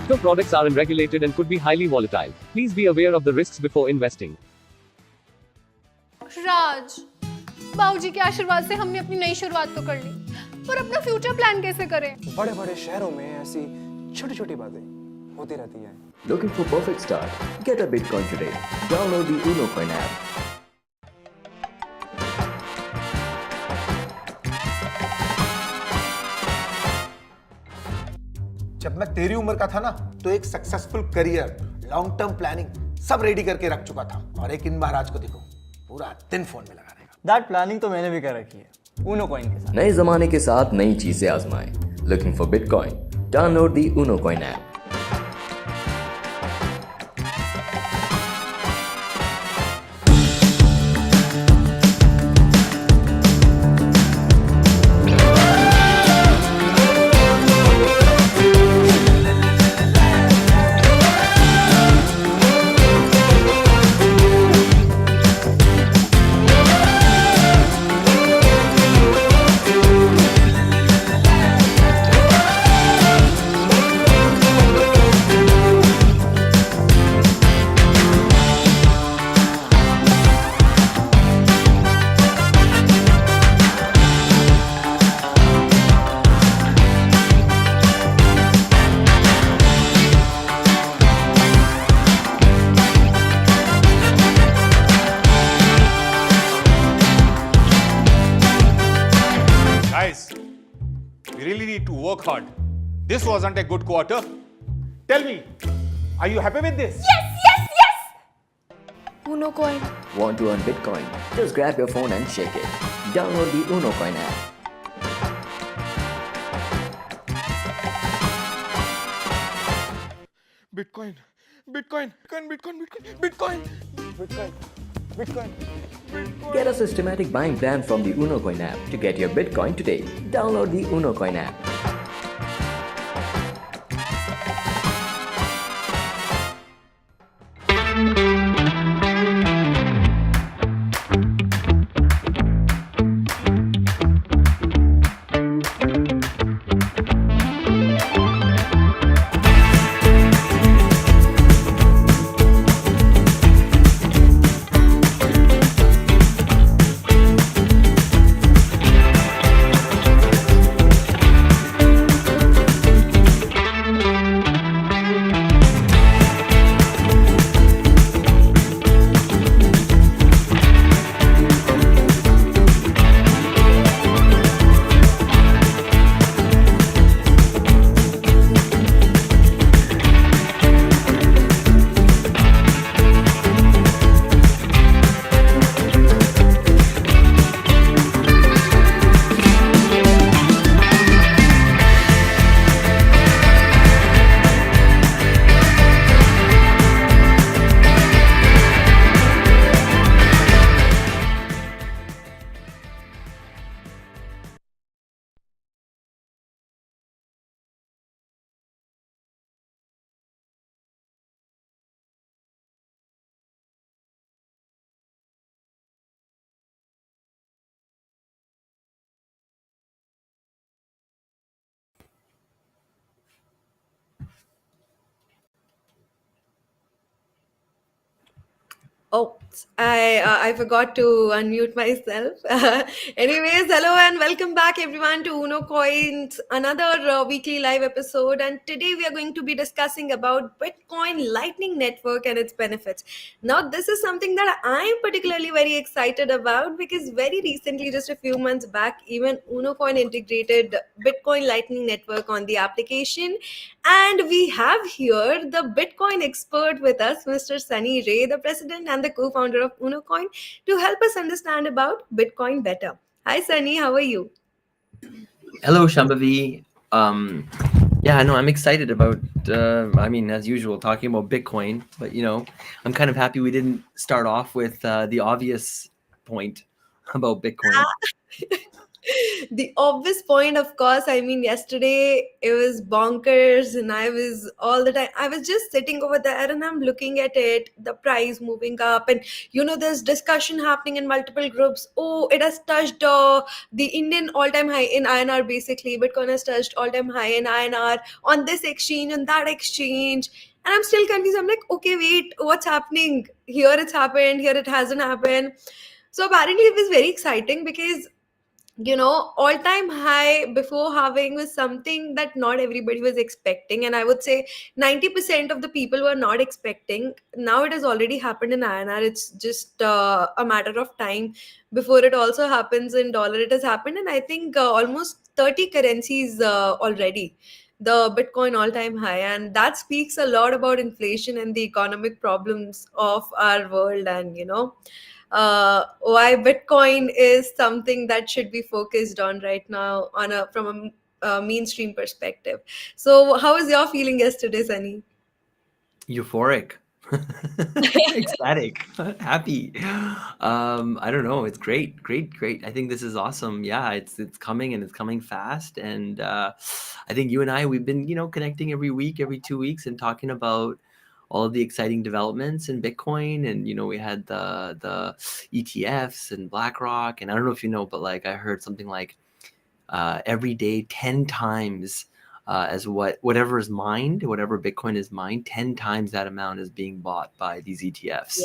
Crypto products are unregulated and could be highly volatile. Please be aware of the risks before investing. राज, बाबूजी के आशीर्वाद से हमने अपनी नई शुरुआत तो कर ली, पर अपना फ्यूचर प्लान कैसे करें? बड़े बड़े शहरों में ऐसी छोटी छोटी बातें होती रहती हैं। Looking for perfect start? Get a Bitcoin today. Download the Unocoin app. जब मैं तेरी उम्र का था ना, तो एक successful career, long term planning सब रेडी करके रख चुका था। और एक इन महाराज को देखो, पूरा दिन फोन में लगा रहेगा। दैट प्लानिंग तो मैंने भी कर रखी है, Unocoin के साथ। नए जमाने के साथ नई चीजें आजमाएं। Looking for Bitcoin? Download the Unocoin app. Guys, we really need to work hard. This wasn't a good quarter. Tell me, are you happy with this? Unocoin. Want to earn Bitcoin? Just grab your phone and shake it. Download the Unocoin app. Bitcoin, Bitcoin, Bitcoin, Bitcoin, Bitcoin, Bitcoin, Bitcoin, Bitcoin. Get a systematic buying plan from the Unocoin app to get your Bitcoin today. Download the Unocoin app. Oh, I forgot to unmute myself. Anyways, hello and welcome back everyone to Unocoin's another weekly live episode. And today we are going to be discussing about Bitcoin Lightning Network and its benefits. Now, this is something that I'm particularly very excited about because very recently, just a few months back, even Unocoin integrated Bitcoin Lightning Network on the application. And we have here the Bitcoin expert with us, Mr. Sunny Ray, the president and the co-founder of Unocoin, to help us understand about Bitcoin better. Hi, Sunny. How are you? Hello, Shambhavi. Yeah, no, I'm excited about, as usual, talking about Bitcoin. But, I'm kind of happy we didn't start off with the obvious point about Bitcoin. The obvious point, of course, I mean, yesterday it was bonkers, and I was all the time, I was just sitting over there and I'm looking at it, the price moving up, and there's discussion happening in multiple groups. Oh, it has touched the Indian all-time high in INR. Basically, Bitcoin has touched all-time high in INR on this exchange, on that exchange. And I'm still confused. I'm like, okay, wait, what's happening? Here it's happened, here it hasn't happened. So apparently it was very exciting because all time high before halving was something that not everybody was expecting, and I would say 90% of the people were not expecting. Now it has already happened in INR. It's just a matter of time before it also happens in dollar. It has happened, and I think almost 30 currencies already, the Bitcoin all time high, and that speaks a lot about inflation and the economic problems of our world. And why Bitcoin is something that should be focused on right now on a from a mainstream perspective. So, how was your feeling yesterday, Sunny? Euphoric. Ecstatic. Happy. I don't know, it's great. I think this is awesome. Yeah, it's coming, and it's coming fast. And I think you and I, we've been connecting every week, every 2 weeks, and talking about all of the exciting developments in Bitcoin. And we had the ETFs and BlackRock, and I don't know if you know, but like I heard something like every day 10 times as whatever is mined, whatever Bitcoin is mined, 10 times that amount is being bought by these ETFs. Yes.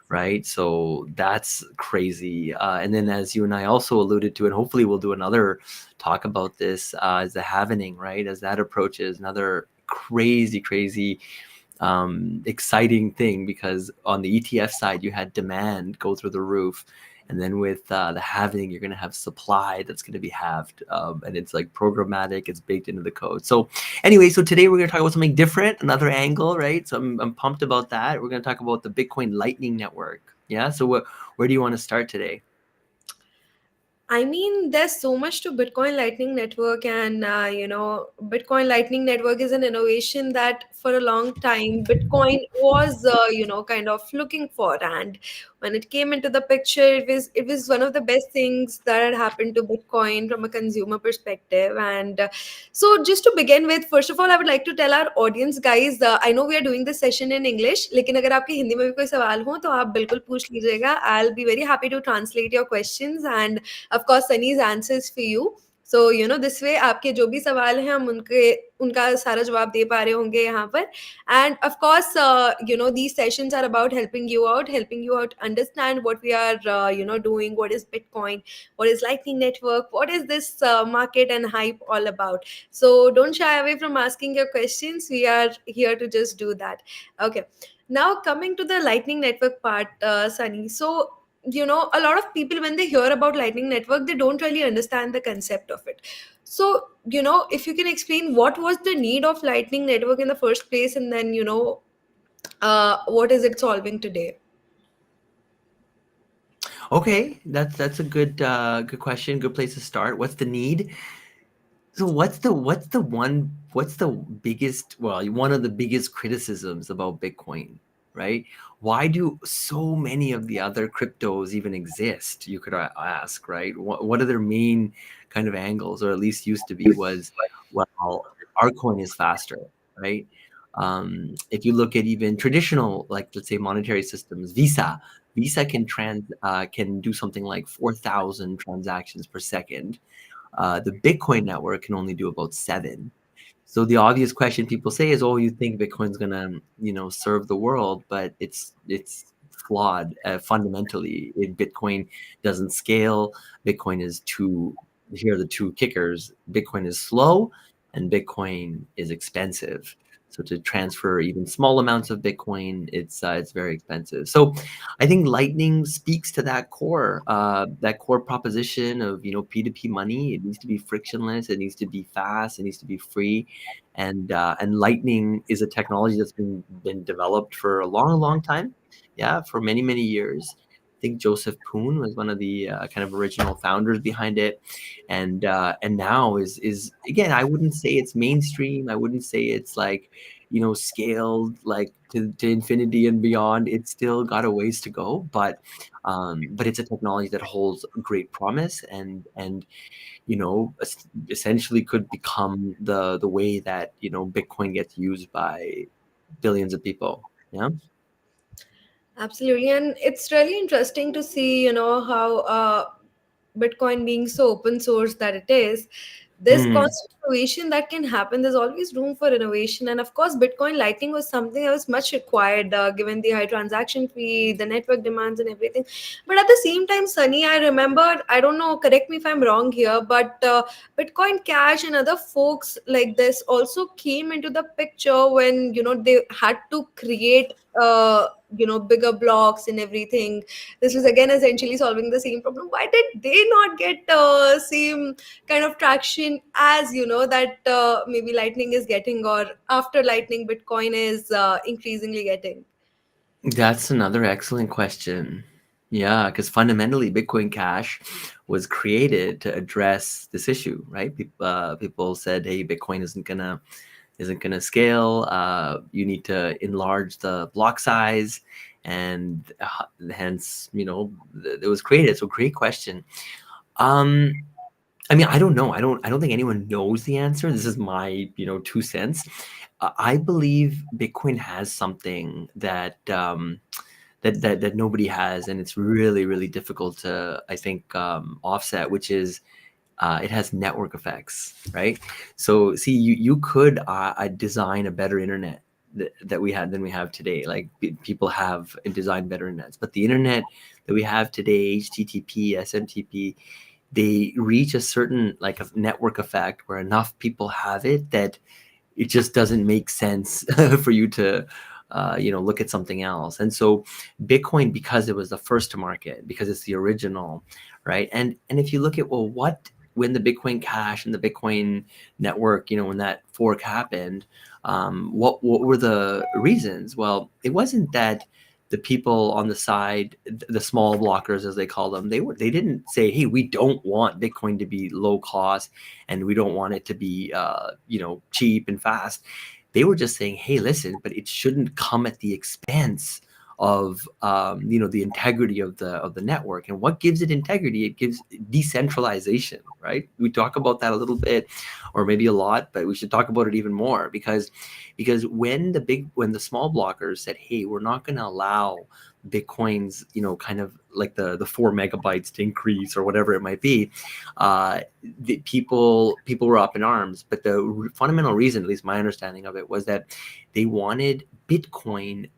Right. So that's crazy. And then, as you and I also alluded to, and hopefully we'll do another talk about this, as the halvening, right? As that approaches, another crazy exciting thing, because on the ETF side, you had demand go through the roof. And then with the halving, you're going to have supply that's going to be halved. And it's like programmatic, it's baked into the code. So anyway, so today we're going to talk about something different, another angle, right? So I'm pumped about that. We're going to talk about the Bitcoin Lightning Network. Yeah. So where do you want to start today? I mean, there's so much to Bitcoin Lightning Network, and Bitcoin Lightning Network is an innovation that for a long time Bitcoin was, kind of looking for. And when it came into the picture, it was one of the best things that had happened to Bitcoin from a consumer perspective. And so, just to begin with, first of all, I would like to tell our audience, guys. I know we are doing this session in English, लेकिन अगर आपके हिंदी में भी कोई सवाल हो तो आप बिल्कुल पूछ लीजिएगा. I'll be very happy to translate your questions, and of course Sunny's answers for you. So this way आपके जो भी सवाल हैं हम उनका सारा जवाब दे पा रहे होंगे यहाँ पर. And of course these sessions are about helping you out understand what we are doing, what is Bitcoin, what is Lightning Network, what is this market and hype all about. So don't shy away from asking your questions. We are here to just do that. Okay, now coming to the Lightning Network part, Sunny. So a lot of people, when they hear about Lightning Network, they don't really understand the concept of it. So if you can explain what was the need of Lightning Network in the first place, and then what is it solving today? Okay, that's a good question. Good place to start. What's the need? So what's the biggest, well, one of the biggest criticisms about Bitcoin, right? Why do so many of the other cryptos even exist? You could ask, right? What are their main kind of angles, or at least used to be, was, well, our coin is faster, right? If you look at even traditional, like let's say monetary systems, Visa can do something like 4,000 transactions per second. The Bitcoin network can only do about 7. So the obvious question people say is, "Oh, you think Bitcoin's gonna, serve the world?" But it's flawed fundamentally. Bitcoin doesn't scale. Bitcoin is too. Here are the two kickers: Bitcoin is slow, and Bitcoin is expensive. So to transfer even small amounts of Bitcoin, it's very expensive. So I think Lightning speaks to that core proposition of P2P money. It needs to be frictionless. It needs to be fast. It needs to be free, and Lightning is a technology that's been developed for a long time. Yeah, for many years. I think Joseph Poon was one of the kind of original founders behind it, and now is again. I wouldn't say it's mainstream. I wouldn't say it's like scaled like to infinity and beyond. It's still got a ways to go, but it's a technology that holds great promise, and essentially could become the way that Bitcoin gets used by billions of people. Yeah. Absolutely. And it's really interesting to see, how Bitcoin being so open source that it is, there's Mm. constant innovation that can happen. There's always room for innovation. And of course, Bitcoin Lightning was something that was much required given the high transaction fee, the network demands, and everything. But at the same time, Sunny, I remembered, I don't know, correct me if I'm wrong here, but Bitcoin Cash and other folks like this also came into the picture when, they had to create, bigger blocks and everything. This was again essentially solving the same problem. Why did they not get same kind of traction as that maybe Lightning is getting, or after Lightning Bitcoin is increasingly getting? That's another excellent question. Yeah, because fundamentally, Bitcoin Cash was created to address this issue, right? People said, "Hey, Bitcoin isn't gonna scale. You need to enlarge the block size," and hence, it was created. So, great question. Um, I mean, I don't know. I don't think anyone knows the answer. This is my, 2 cents. I believe Bitcoin has something that nobody has, and it's really, really difficult to, I think, offset, which is it has network effects, right? So, see, you could design a better internet that we had than we have today. Like people have designed better internets, but the internet that we have today, HTTP, SMTP, they reach a certain like a network effect where enough people have it that it just doesn't make sense for you to look at something else. And so Bitcoin, because it was the first to market, because it's the original, right? And if you look at, well, when the Bitcoin Cash and the Bitcoin network, when that fork happened, what were the reasons? Well, it wasn't that the people on the side, the small blockers as they call them, they didn't say, hey, we don't want Bitcoin to be low cost and we don't want it to be cheap and fast. They were just saying, hey, listen, but it shouldn't come at the expense of the integrity of the network. And what gives it integrity? It gives decentralization, right? We talk about that a little bit, or maybe a lot, but we should talk about it even more, because when the small blockers said, hey, we're not going to allow Bitcoin's, kind of like the 4 megabytes to increase or whatever it might be, the people were up in arms. But the fundamental reason, at least my understanding of it, was that they wanted Bitcoin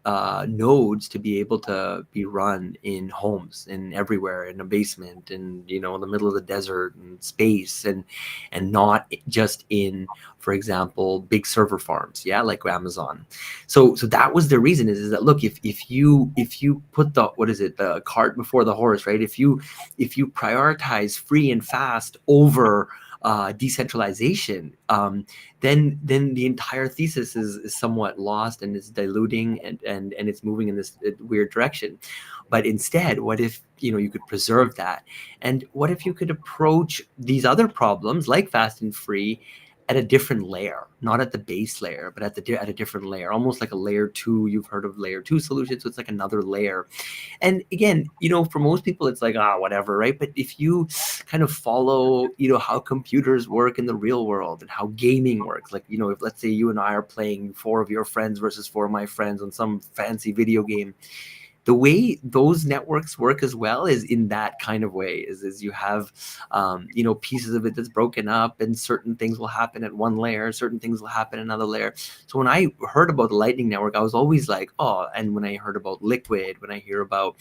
nodes to be able to be run in homes and everywhere, in a basement, and in the middle of the desert and space, and not just in, for example, big server farms, like Amazon. So that was the reason, is that, look, if you put the cart before the horse, right? If you prioritize free and fast over decentralization, then the entire thesis is somewhat lost, and it's diluting, and it's moving in this weird direction. But instead, what if you could preserve that, and what if you could approach these other problems like fast and free at a different layer, not at the base layer, but at a different layer, almost like a layer 2. You've heard of layer 2 solutions, so it's like another layer. And again, for most people, it's like, whatever, right? But if you kind of follow, how computers work in the real world and how gaming works, like, if, let's say, you and I are playing 4 of your friends versus 4 of my friends on some fancy video game, the way those networks work as well is in that kind of way, is you have pieces of it that's broken up, and certain things will happen at one layer, certain things will happen at another layer. So when I heard about the Lightning Network, I was always like, oh. And when I heard about Liquid, when I hear about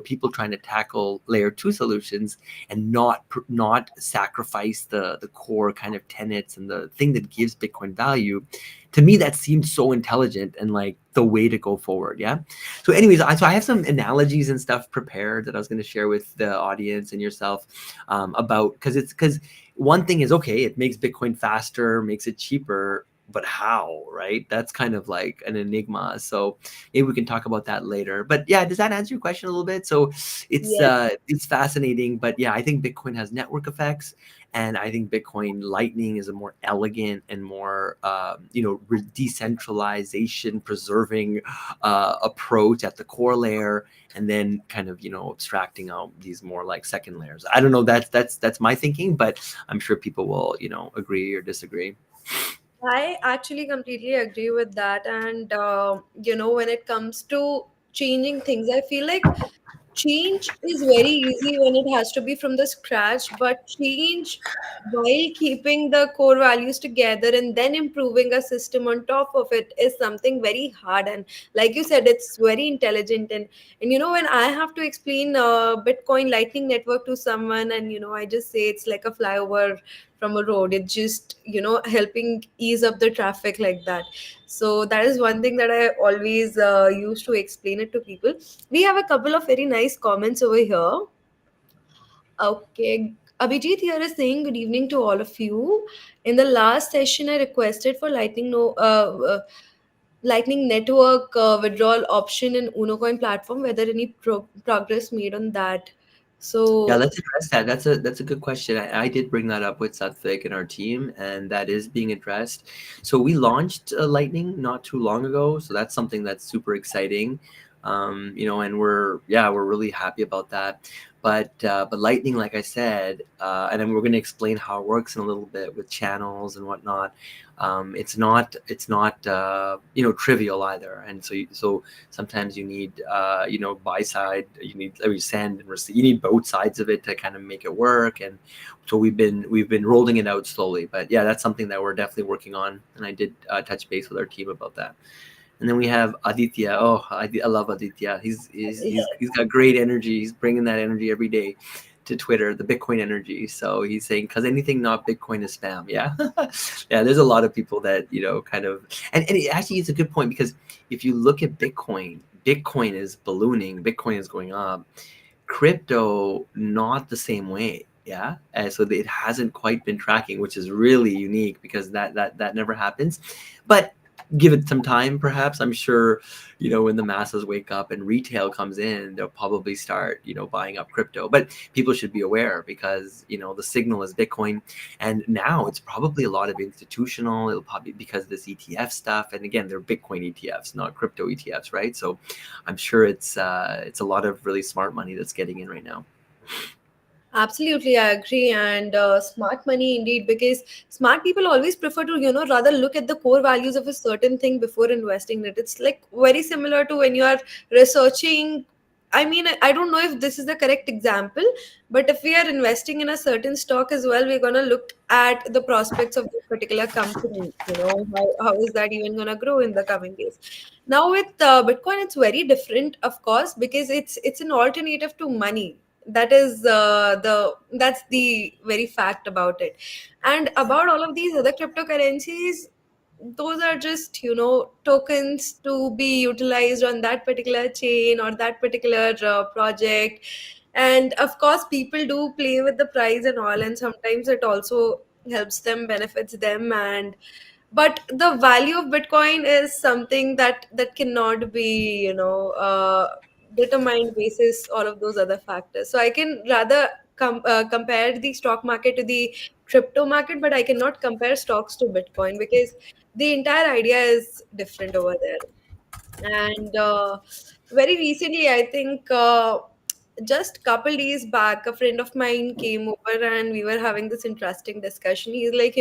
people trying to tackle layer 2 solutions and not sacrifice the core kind of tenets and the thing that gives Bitcoin value, to me that seems so intelligent and like the way to go forward. Yeah. So anyways, I have some analogies and stuff prepared that I was going to share with the audience and yourself about, because one thing is, okay, it makes Bitcoin faster, makes it cheaper, but how, right? That's kind of like an enigma. So maybe we can talk about that later. But yeah, does that answer your question a little bit? So it's Yes. it's fascinating, but yeah, I think Bitcoin has network effects, And I think Bitcoin Lightning is a more elegant and more decentralization preserving approach at the core layer, and then kind of abstracting out these more like second layers. I don't know, that's my thinking, but I'm sure people will agree or disagree. I actually completely agree with that. And, when it comes to changing things, I feel like change is very easy when it has to be from the scratch, but change while keeping the core values together and then improving a system on top of it is something very hard. And like you said, it's very intelligent. And when I have to explain Bitcoin Lightning Network to someone, and I just say it's like a flyover from a road, it's just helping ease up the traffic like that. So that is one thing that I always used to explain it to people. We have a couple of very nice comments over here. Okay. Abhijit here is saying good evening to all of you. In the last session, I requested for Lightning Network withdrawal option in Unocoin platform. Whether any progress made on that? Yeah, So let's address that. That's a good question. I did bring that up with Satvik and our team, and that is being addressed. So we launched Lightning not too long ago, so that's something that's super exciting. And we're really happy about that. But Lightning, like I said, and then we're going to explain how it works in a little bit with channels and whatnot. It's not trivial either, and so sometimes you need buy side, you need send and receive, you need both sides of it to kind of make it work. And so we've been rolling it out slowly, but yeah, that's something that we're definitely working on, and I did touch base with our team about that. And then we have Aditya. Oh, I love Aditya. He's got great energy. He's bringing that energy every day to Twitter, the Bitcoin energy. So he's saying, because anything not Bitcoin is spam. Yeah. Yeah, there's a lot of people that, kind of, and it actually is a good point, because if you look at Bitcoin is ballooning, Bitcoin is going up, crypto, not the same way. Yeah. And so it hasn't quite been tracking, which is really unique, because that never happens. But give it some time, perhaps. I'm sure, when the masses wake up and retail comes in, they'll probably start, buying up crypto. But people should be aware, because, the signal is Bitcoin. And now it's probably a lot of institutional, it'll probably, because of this ETF stuff. And again, they're Bitcoin ETFs, not crypto ETFs, right? So I'm sure it's a lot of really smart money that's getting in right now. absolutely, I agree. And smart money indeed, because smart people always prefer to, rather look at the core values of a certain thing before investing in it. It's like very similar to when you are researching. I mean, I don't know if this is the correct example, but if we are investing in a certain stock as well, we're going to look at the prospects of this particular company. How is that even going to grow in the coming days? Now with Bitcoin, it's very different, of course, because it's an alternative to money. That is that's the very fact about it. And about all of these other cryptocurrencies, those are just tokens to be utilized on that particular chain or that particular project. And of course, people do play with the price and all, and sometimes it also helps them, benefits them. And but the value of Bitcoin is something that cannot be determined basis all of those other factors. So I can rather compare the stock market to the crypto market, but I cannot compare stocks to Bitcoin, because the entire idea is different over there. And very recently, I think just couple days back, a friend of mine came over and we were having this interesting discussion. He's like,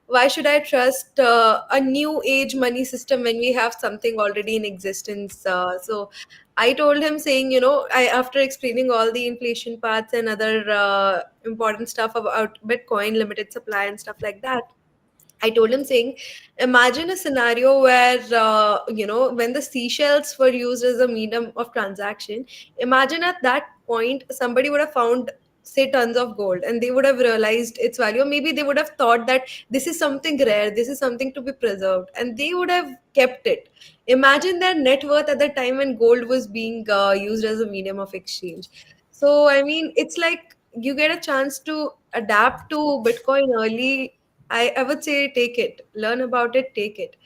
why should I trust a new age money system when we have something already in existence? So I told him, saying, after explaining all the inflation paths and other important stuff about Bitcoin, limited supply and stuff like that, I told him, saying, imagine a scenario where, when the seashells were used as a medium of transaction, imagine at that point somebody would have found, say, tons of gold, and they would have realized its value. Or maybe they would have thought that this is something rare, this is something to be preserved, and they would have kept it. Imagine their net worth at the time when gold was being used as a medium of exchange. So, I mean, it's like you get a chance to adapt to Bitcoin early. I would say take it, learn about it, take it.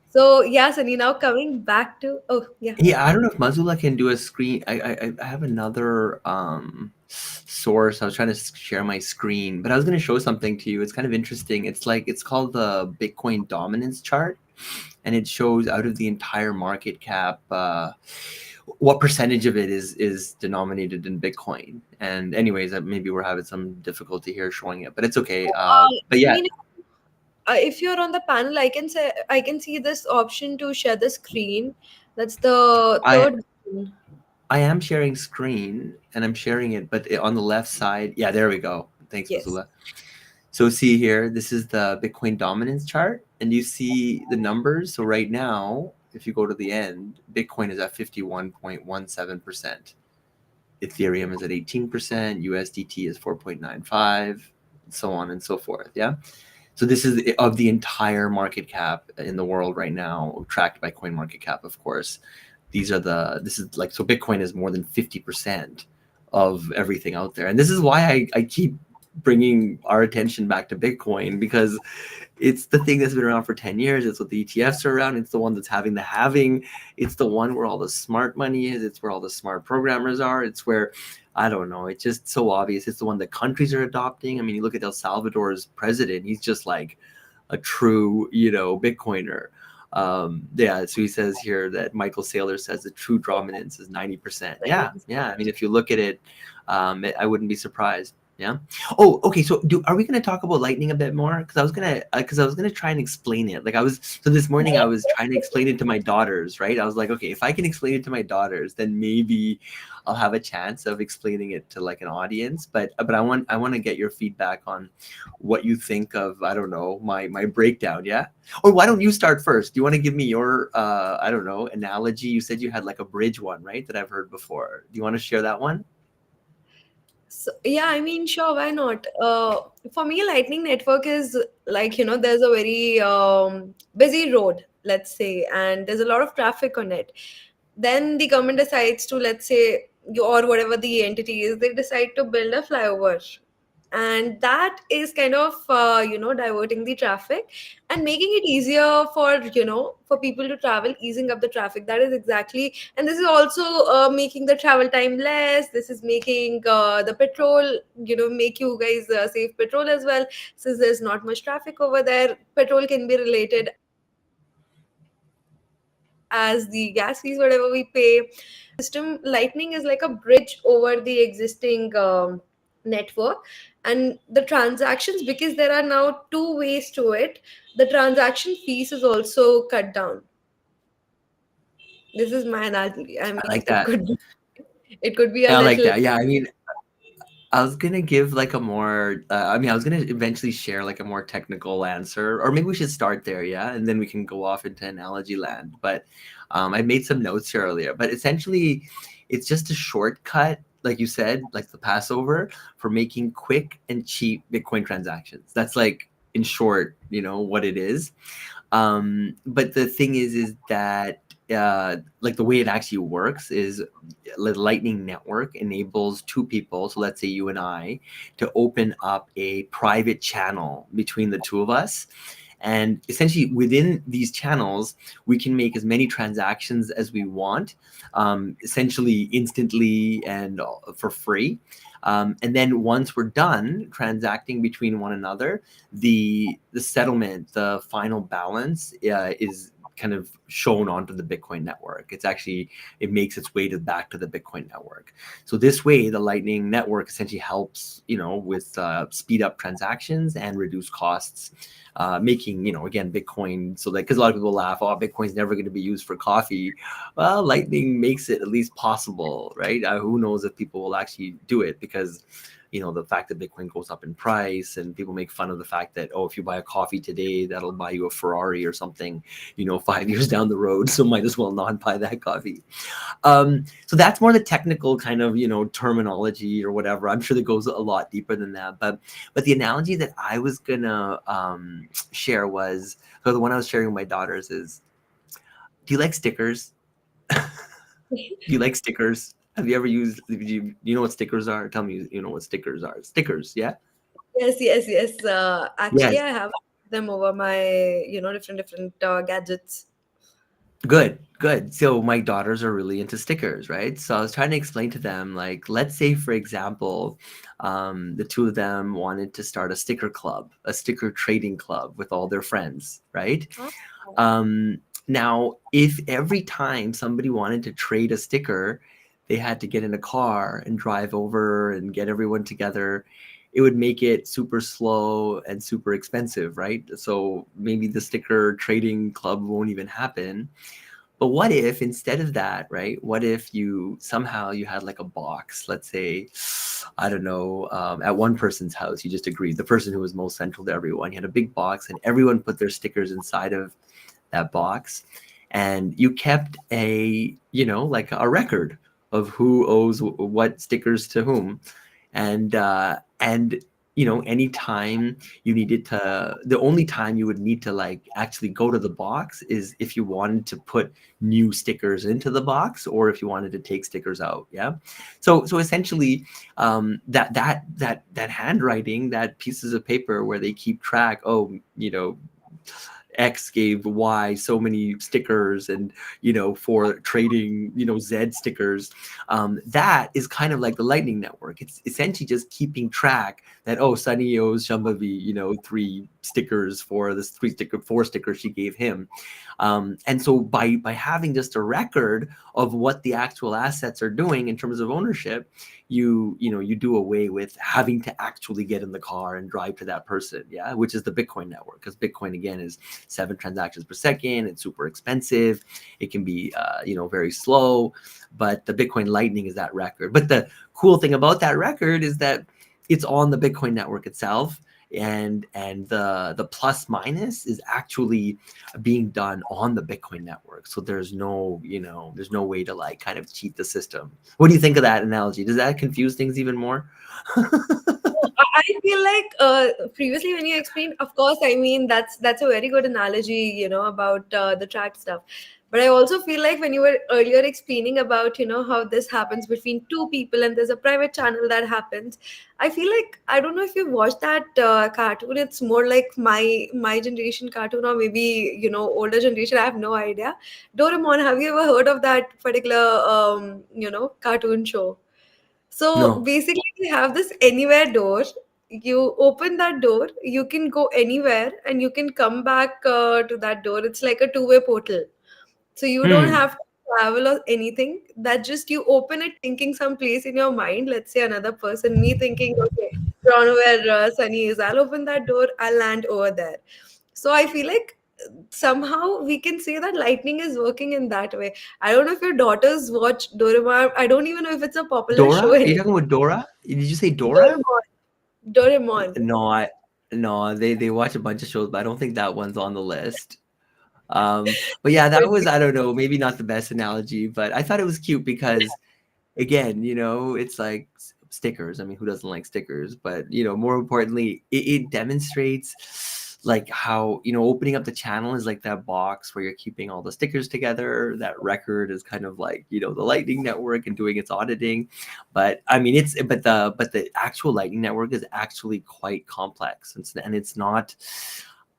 So yeah, Sunny. Now coming back to, oh yeah, Yeah, I don't know if Mazula can do a screen. I have another source. I was trying to share my screen, but I was going to show something to you. It's kind of interesting. It's called the Bitcoin dominance chart, and it shows out of the entire market cap, what percentage of it is denominated in Bitcoin. And anyways, maybe we're having some difficulty here showing it, but it's okay. But I yeah, mean, if you're on the panel, I can see this option to share the screen. That's the I third button. I am sharing screen and I'm sharing it, but on the left side, yeah, there we go. Thanks, Yes. Missoula. So see here, this is the Bitcoin dominance chart, and you see the numbers. So right now, if you go to the end, Bitcoin is at 51.17%. Ethereum is at 18%, USDT is 4.95, so on and so forth. Yeah. So this is of the entire market cap in the world right now, tracked by CoinMarketCap, of course. This is like, so Bitcoin is more than 50% of everything out there. And this is why I keep bringing our attention back to Bitcoin, because it's the thing that's been around for 10 years. It's what the ETFs are around. It's the one that's having the halving. It's the one where all the smart money is. It's where all the smart programmers are. It's where, I don't know, it's just so obvious. It's the one that countries are adopting. I mean, you look at El Salvador's president, he's just like a true, Bitcoiner. Yeah, so he says here that Michael Saylor says the true dominance is 90%. Yeah. I mean, if you look at it, I wouldn't be surprised. Yeah. Oh, okay. So are we going to talk about Lightning a bit more? Because I was gonna try and explain it. So this morning I was trying to explain it to my daughters, right? I was like, okay, if I can explain it to my daughters, then maybe I'll have a chance of explaining it to like an audience. But I want to get your feedback on what you think of, I don't know, my breakdown. Yeah. Or why don't you start first? Do you want to give me your I don't know, analogy? You said you had like a bridge one, right? That I've heard before. Do you want to share that one? So, yeah, I mean, sure, why not? For me, Lightning Network is like, there's a very busy road, let's say, and there's a lot of traffic on it. Then the government decides to, let's say, or whatever the entity is, they decide to build a flyover. And that is kind of, diverting the traffic and making it easier for people to travel, easing up the traffic. That is exactly, and this is also making the travel time less. This is making the petrol, make you guys save petrol as well, since there's not much traffic over there. Petrol can be related as the gas fees, whatever we pay. System Lightning is like a bridge over the existing network, and the transactions, because there are now two ways to it, the transaction fees is also cut down. This is my analogy. I I mean, like that. it could be a I like little. that. Yeah. I mean, I was gonna give like a more. I was gonna eventually share like a more technical answer, or maybe we should start there, yeah, and then we can go off into analogy land. But I made some notes here earlier. But essentially, it's just a shortcut, like you said, like the Passover, for making quick and cheap Bitcoin transactions. That's like, in short, what it is. But the thing is that like the way it actually works is the Lightning Network enables two people, so let's say you and I, to open up a private channel between the two of us. And essentially within these channels, we can make as many transactions as we want, essentially instantly and for free. And then once we're done transacting between one another, the settlement, the final balance is kind of shown onto the Bitcoin network. It makes its way back to the Bitcoin network. So this way, the Lightning Network essentially helps, with speed up transactions and reduce costs, making, again, Bitcoin, so that, because a lot of people laugh, oh, Bitcoin's never going to be used for coffee. Well, Lightning makes it at least possible, right? Who knows if people will actually do it, because the fact that Bitcoin goes up in price, and people make fun of the fact that, oh, if you buy a coffee today, that'll buy you a Ferrari or something, 5 years down the road. So might as well not buy that coffee. So that's more the technical kind of, terminology or whatever. I'm sure that goes a lot deeper than that. But the analogy that I was gonna share was, so the one I was sharing with my daughters is, do you like stickers? Do you like stickers? Have you ever used, do you know what stickers are? Tell me, you know what stickers are. Stickers, yeah? Yes. Actually, Yes. I have them over my, different gadgets. Good. So my daughters are really into stickers, right? So I was trying to explain to them, like, let's say, for example, the two of them wanted to start a sticker club, a sticker trading club with all their friends, right? Oh. Now, if every time somebody wanted to trade a sticker, they had to get in a car and drive over and get everyone together, it would make it super slow and super expensive, right? So maybe the sticker trading club won't even happen. But what if instead of that, right? What if you somehow you had like a box, let's say, I don't know, at one person's house, you just agreed, the person who was most central to everyone, you had a big box and everyone put their stickers inside of that box, and you kept a, like a record of who owes what stickers to whom, and anytime you needed to, the only time you would need to like actually go to the box is if you wanted to put new stickers into the box or if you wanted to take stickers out. Yeah. So essentially, that handwriting, that pieces of paper where they keep track, oh, X gave Y so many stickers, and for trading Z stickers, that is kind of like the Lightning Network. It's essentially just keeping track that, oh, Sunny owes Shambhavi 3 stickers for this 4 stickers she gave him, and so by having just a record of what the actual assets are doing in terms of ownership, you do away with having to actually get in the car and drive to that person, yeah, which is the Bitcoin network, because Bitcoin again is 7 transactions per second. It's super expensive. It can be very slow, but the Bitcoin Lightning is that record. But the cool thing about that record is that it's on the Bitcoin network itself, and the plus minus is actually being done on the Bitcoin network. So there's no way to like kind of cheat the system. What do you think of that analogy? Does that confuse things even more? I feel like previously when you explained, of course, I mean that's a very good analogy, about the track stuff. But I also feel like when you were earlier explaining about how this happens between two people and there's a private channel that happens, I feel like I don't know if you've watched that cartoon. It's more like my generation cartoon, or maybe older generation. I have no idea. Doraemon. Have you ever heard of that particular cartoon show? So No. basically, we have this anywhere door. You open that door, you can go anywhere and you can come back to that door. It's like a two-way portal. So you don't Hmm. have to travel or anything. That just you open it thinking some place in your mind. Let's say another person, me thinking, okay, around where Sunny is, I'll open that door, I'll land over there. So I feel like somehow we can say that lightning is working in that way. I don't know if your daughters watch Doraemon. I don't even know if it's a popular Dora? show Are you anymore. talking about Dora? Did you say Dora? Doraemon. Doraemon. No, no, they watch a bunch of shows, but I don't think that one's on the list. But yeah, that was, I don't know, maybe not the best analogy, but I thought it was cute because again, it's like stickers. I mean, who doesn't like stickers? But more importantly, it demonstrates like how opening up the channel is like that box where you're keeping all the stickers together. That record is kind of like the Lightning Network and doing its auditing. But I mean, but the actual Lightning Network is actually quite complex, and it's not.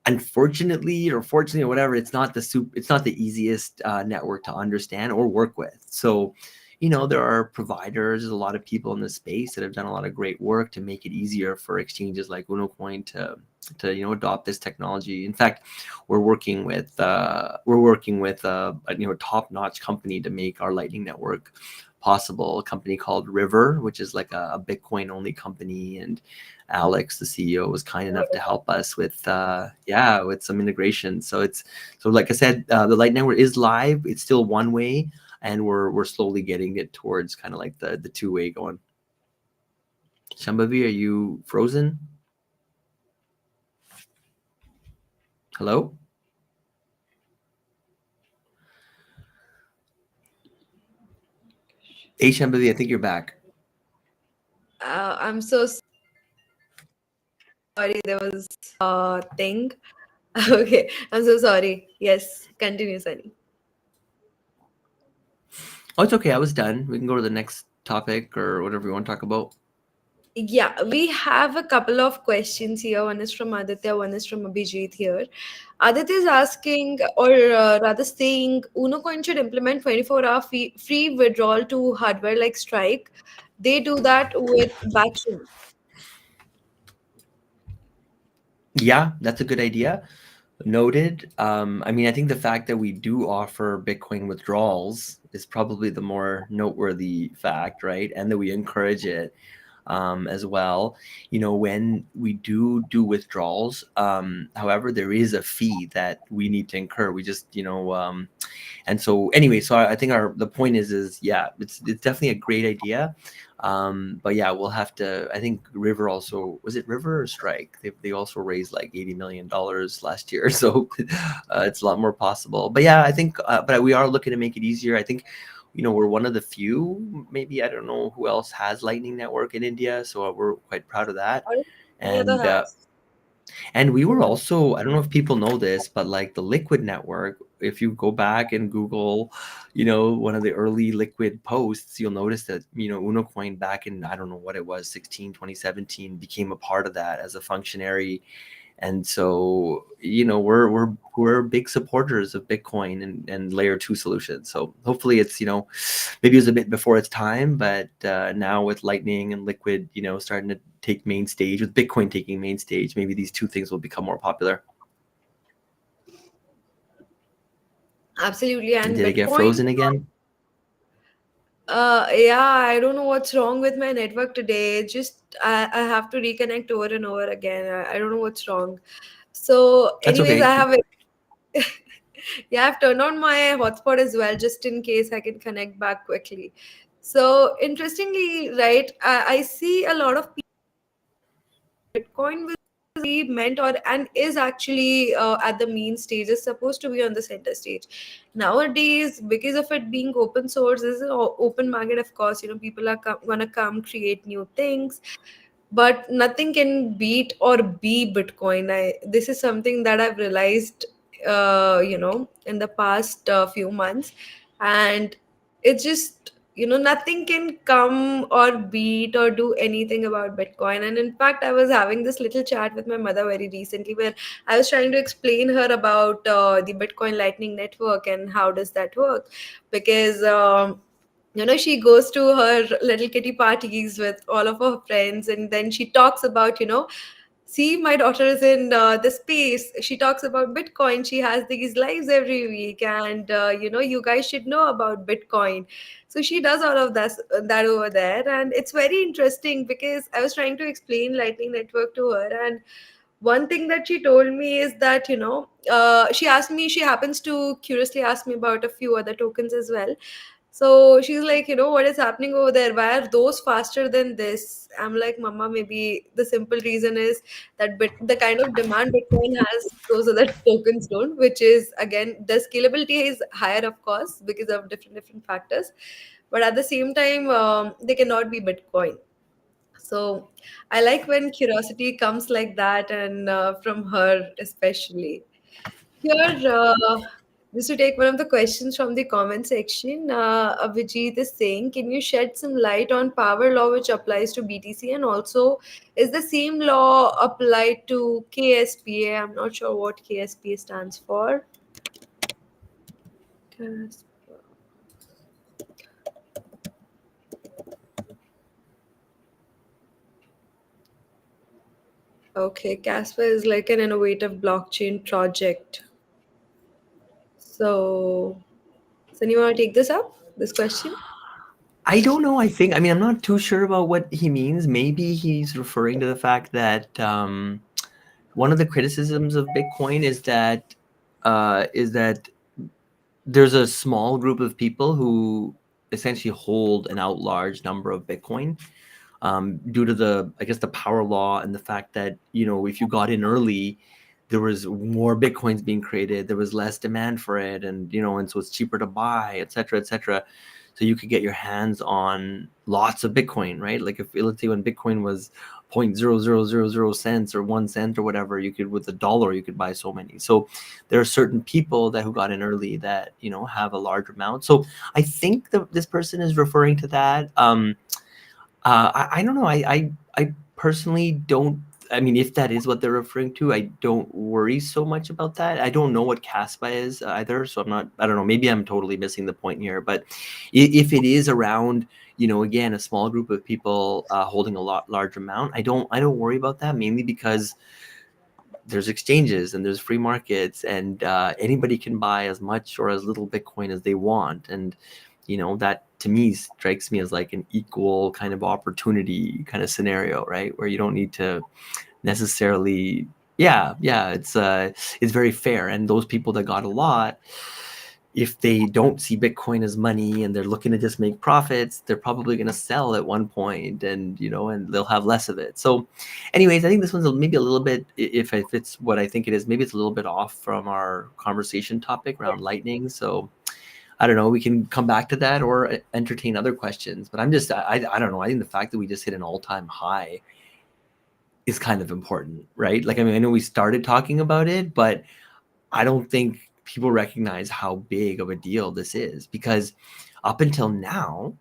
Unfortunately or fortunately or whatever, it's not the easiest network to understand or work with. So there are providers, there's a lot of people in the space that have done a lot of great work to make it easier for exchanges like Unocoin to adopt this technology. In fact, we're working with a top-notch company to make our Lightning Network possible, a company called River, which is like a Bitcoin only company, and Alex, the CEO, was kind enough to help us with some integration. So like I said, the Light Network is live. It's still one way, and we're slowly getting it towards kind of like the two-way going. Shambhavi, are you frozen? Hello? Hey, Shambhavi, I think you're back. I'm so sorry. There was a thing. Okay, I'm so sorry. Yes, continue, Sunny. Oh, it's okay. I was done. We can go to the next topic or whatever you want to talk about. Yeah, we have a couple of questions here. One is from Aditya, one is from Abhijit here. Aditya is asking, or rather saying, Unocoin should implement 24-hour free withdrawal to hardware like Strike. They do that with batching. Yeah, that's a good idea. Noted. I mean, I think the fact that we do offer Bitcoin withdrawals is probably the more noteworthy fact, right? And that we encourage it as well. You know, when we do withdrawals, however, there is a fee that we need to incur. We just, and so anyway, so I think the point is yeah, it's definitely a great idea. But yeah, we'll have to. I think River also, was it River or Strike? They also raised like $80 million last year, so it's a lot more possible. But yeah, I think, but we are looking to make it easier. I think, we're one of the few. Maybe I don't know who else has Lightning Network in India, so we're quite proud of that. Or any other And has. and we were also, I don't know if people know this, but like the Liquid network, if you go back and Google, one of the early Liquid posts, you'll notice that, Unocoin back in, I don't know what it was, 2017, became a part of that as a functionary. And so, we're big supporters of Bitcoin and layer 2 solutions. So hopefully it's, maybe it was a bit before its time, but now with Lightning and Liquid, starting to take main stage, with Bitcoin taking main stage, maybe these two things will become more popular. Absolutely. And Did it get Bitcoin, frozen again? yeah, I don't know what's wrong with my network today. Just I have to reconnect over and over again. I don't know what's wrong. So, That's anyways, okay. I have yeah, I've turned on my hotspot as well, just in case I can connect back quickly. So, interestingly, right, I see a lot of Bitcoin will be meant or and is actually at the main stage, is supposed to be on the center stage nowadays because of it being open source. This is an open market, of course. People are gonna come create new things, but nothing can beat or be Bitcoin. This is something that I've realized in the past few months. And it's just, nothing can come or beat or do anything about Bitcoin. And in fact, I was having this little chat with my mother very recently where I was trying to explain her about the Bitcoin Lightning Network and how does that work. Because she goes to her little kitty parties with all of her friends, and then she talks about, see, my daughter is in the space. She talks about Bitcoin. She has these lives every week, and you guys should know about Bitcoin. So she does all of that over there, and it's very interesting because I was trying to explain Lightning Network to her, and one thing that she told me is that, she happens to curiously ask me about a few other tokens as well. So she's like, what is happening over there? Why are those faster than this? I'm like, Mama, maybe the simple reason is that the kind of demand Bitcoin has, those other tokens don't, which is, again, the scalability is higher, of course, because of different factors. But at the same time, they cannot be Bitcoin. So I like when curiosity comes like that, and from her especially. Here, just to take one of the questions from the comment section, Abhijit is saying, can you shed some light on power law which applies to BTC, and also is the same law applied to KSPA? I'm not sure what KSPA stands for. Okay, Casper is like an innovative blockchain project. So you want to take this up, this question? I don't know. I mean, I'm not too sure about what he means. Maybe he's referring to the fact that one of the criticisms of Bitcoin is that there's a small group of people who essentially hold an out large number of Bitcoin, due to the power law and the fact that, if you got in early, there was more Bitcoins being created, there was less demand for it, and so it's cheaper to buy, et cetera, et cetera. So you could get your hands on lots of Bitcoin, right? Like, if let's say when Bitcoin was 0.0000 cents or 1 cent or whatever, you could, with $1, you could buy so many. So there are certain people who got in early that, have a large amount. So I think that this person is referring to that. I don't know. I personally don't. I mean, if that is what they're referring to, I don't worry so much about that. I don't know what Caspa is either, so I'm not. I don't know. Maybe I'm totally missing the point here. But if it is around, again, a small group of people holding a large amount, I don't worry about that, mainly because there's exchanges and there's free markets, and anybody can buy as much or as little Bitcoin as they want, and that to me strikes me as like an equal kind of opportunity kind of scenario, right? Where you don't need to necessarily, yeah, it's very fair. And those people that got a lot, if they don't see Bitcoin as money and they're looking to just make profits, they're probably going to sell at one point, and and they'll have less of it. So anyways, I think this one's maybe a little bit, if it's what I think it is, maybe it's a little bit off from our conversation topic around Lightning. So I don't know, we can come back to that or entertain other questions. But I don't know. I think the fact that we just hit an all-time high is kind of important, right? Like, I mean, I know we started talking about it, but I don't think people recognize how big of a deal this is, because up until now,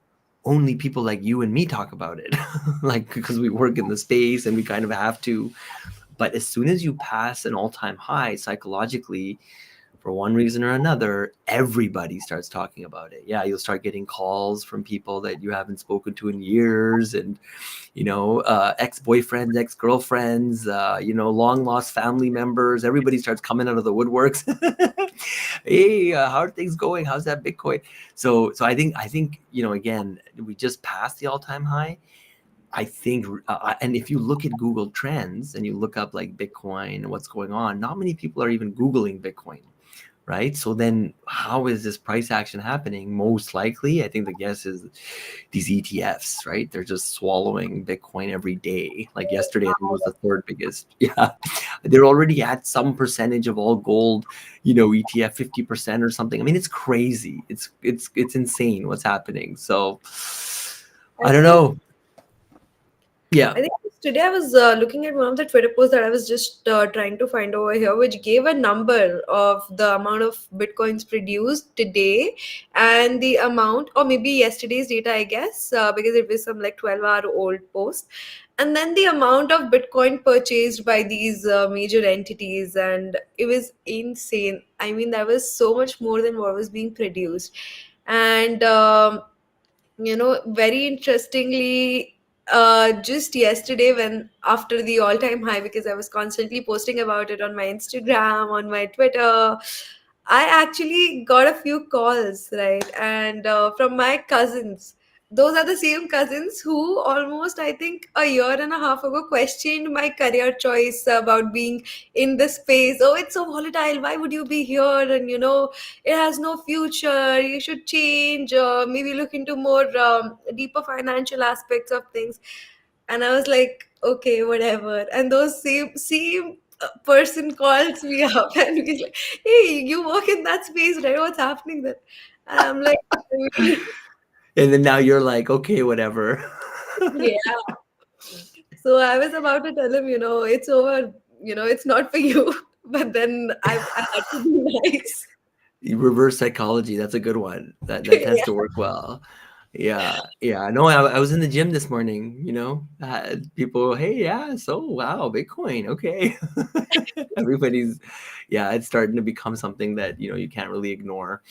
only people like you and me talk about it, like, because we work in the space and we kind of have to. But as soon as you pass an all-time high psychologically, for one reason or another, everybody starts talking about it. Yeah, you'll start getting calls from people that you haven't spoken to in years, and ex-boyfriends, ex-girlfriends, long lost family members. Everybody starts coming out of the woodworks. Hey, how are things going? How's that Bitcoin? So I think again, we just passed the all-time high. I think, and if you look at Google Trends and you look up like Bitcoin and what's going on, not many people are even Googling Bitcoin, right? So then how is this price action happening? Most likely, I think the guess is these ETFs, right? They're just swallowing Bitcoin every day. Like yesterday, I think it was the third biggest. Yeah. They're already at some percentage of all gold, ETF, 50% or something. I mean, it's crazy. It's insane what's happening. So I don't know. Yeah. I think today I was looking at one of the Twitter posts that I was just trying to find over here, which gave a number of the amount of Bitcoins produced today and the amount, or maybe yesterday's data, I guess, because it was some like 12-hour old post. And then the amount of Bitcoin purchased by these major entities, and it was insane. I mean, that was so much more than what was being produced. And very interestingly, just yesterday, when after the all-time high, because I was constantly posting about it on my Instagram, on my Twitter, I actually got a few calls, right? And from my cousins. Those are the same cousins who almost, I think, a year and a half ago questioned my career choice about being in the space. Oh, it's so volatile. Why would you be here? And it has no future. You should change, maybe look into more deeper financial aspects of things. And I was like, okay, whatever. And those same person calls me up and he's like, hey, you work in that space, right? What's happening there? And I'm like, And then now you're like, okay, whatever. yeah. So I was about to tell him, it's over, it's not for you. But then I had to be nice. Reverse psychology, that's a good one. That tends to work well. Yeah. No, I was in the gym this morning, people, hey, yeah, so wow, Bitcoin, okay. Everybody's, yeah, it's starting to become something that you can't really ignore.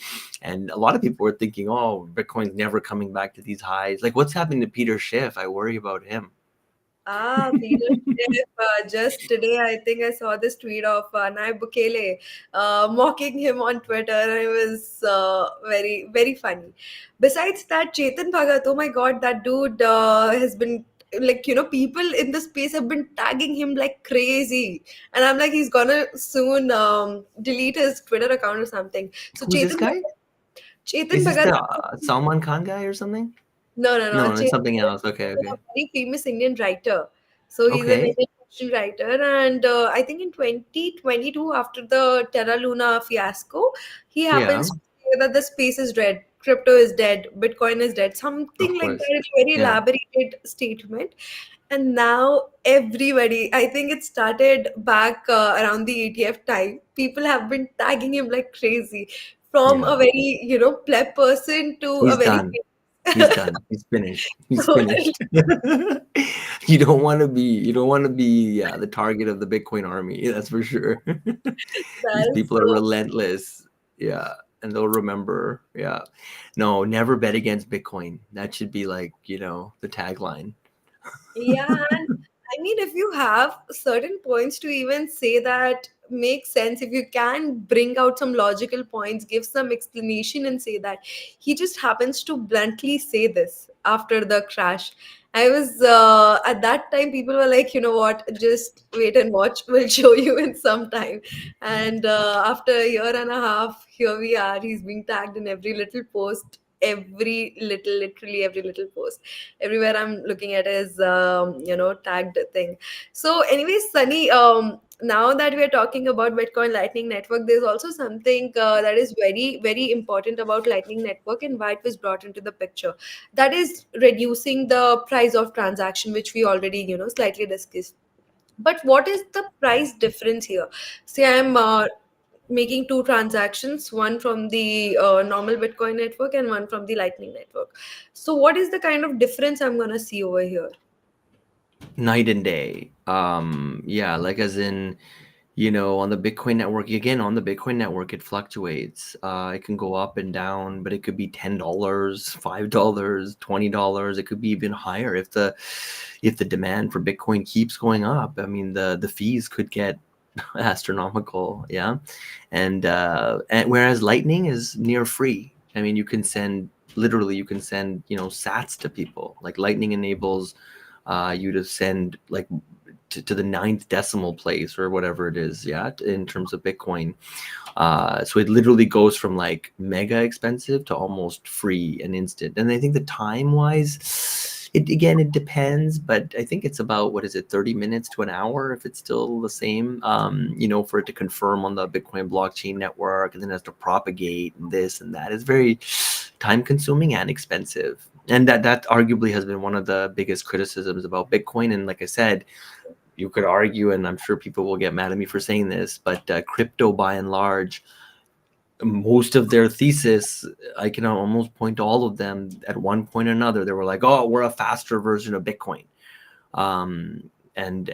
And a lot of people were thinking, oh, Bitcoin's never coming back to these highs. Like, what's happening to Peter Schiff? I worry about him. Peter Schiff, just today, I think I saw this tweet of Nayib Bukele mocking him on Twitter, and it was very, very funny. Besides that, Chetan Bhagat, oh my God, that dude has been like, people in the space have been tagging him like crazy. And I'm like, he's gonna soon delete his Twitter account or something. So Who's this guy? Chetan Is this Bhagat. the Salman Khan guy or something? No. No, it's something else. Okay. A very famous Indian writer. So he's an Okay. Indian fiction writer, and I think in 2022, after the Terra Luna fiasco, he Yeah, happens to say that the space is dead, crypto is dead, Bitcoin is dead, of something like course. that. It's a very Yeah. elaborated statement. And now everybody, I think it started back around the ETF time. People have been tagging him like crazy, from Yeah. a very pleb person to a He's very done. He's done. He's finished. He's Totally. finished. You don't want to be the target of the Bitcoin army. That's for sure. These That is people are so. relentless. Yeah. And they'll remember. Yeah. No, never bet against Bitcoin. That should be like, the tagline. Yeah, and I mean, if you have certain points to even say that makes sense, if you can bring out some logical points, give some explanation, and say that he just happens to bluntly say this after the crash. I was at that time, people were like, you know what, just wait and watch, we'll show you in some time. And after a year and a half, here we are. He's being tagged in every little post, literally every little post everywhere I'm looking at is tagged thing. So anyways, Sunny, now that we're talking about Bitcoin Lightning Network, there's also something that is very very important about Lightning Network and why it was brought into the picture, that is reducing the price of transaction, which we already slightly discussed. But what is the price difference here? Say I'm making two transactions, one from the normal Bitcoin network and one from the Lightning network. So, what is the kind of difference I'm going to see over here? Night and day. Yeah, like as in, on the Bitcoin network, again, on the Bitcoin network, it fluctuates. It can go up and down, but it could be $10, $5, $20. It could be even higher if the demand for Bitcoin keeps going up. I mean, the fees could get astronomical. Yeah. And whereas Lightning is near free. I mean, you can send, sats to people. Like Lightning enables you to send like to the ninth decimal place or whatever it is, yeah, in terms of Bitcoin. So it literally goes from like mega expensive to almost free and instant. And I think the time wise, it depends, but I think it's about, what is it, 30 minutes to an hour if it's still the same, for it to confirm on the Bitcoin blockchain network, and then it has to propagate and this and that. It's very time consuming and expensive. And that arguably has been one of the biggest criticisms about Bitcoin. And like I said, you could argue, and I'm sure people will get mad at me for saying this, but crypto by and large, most of their thesis, I can almost point to all of them at one point or another. They were like, oh, we're a faster version of Bitcoin. And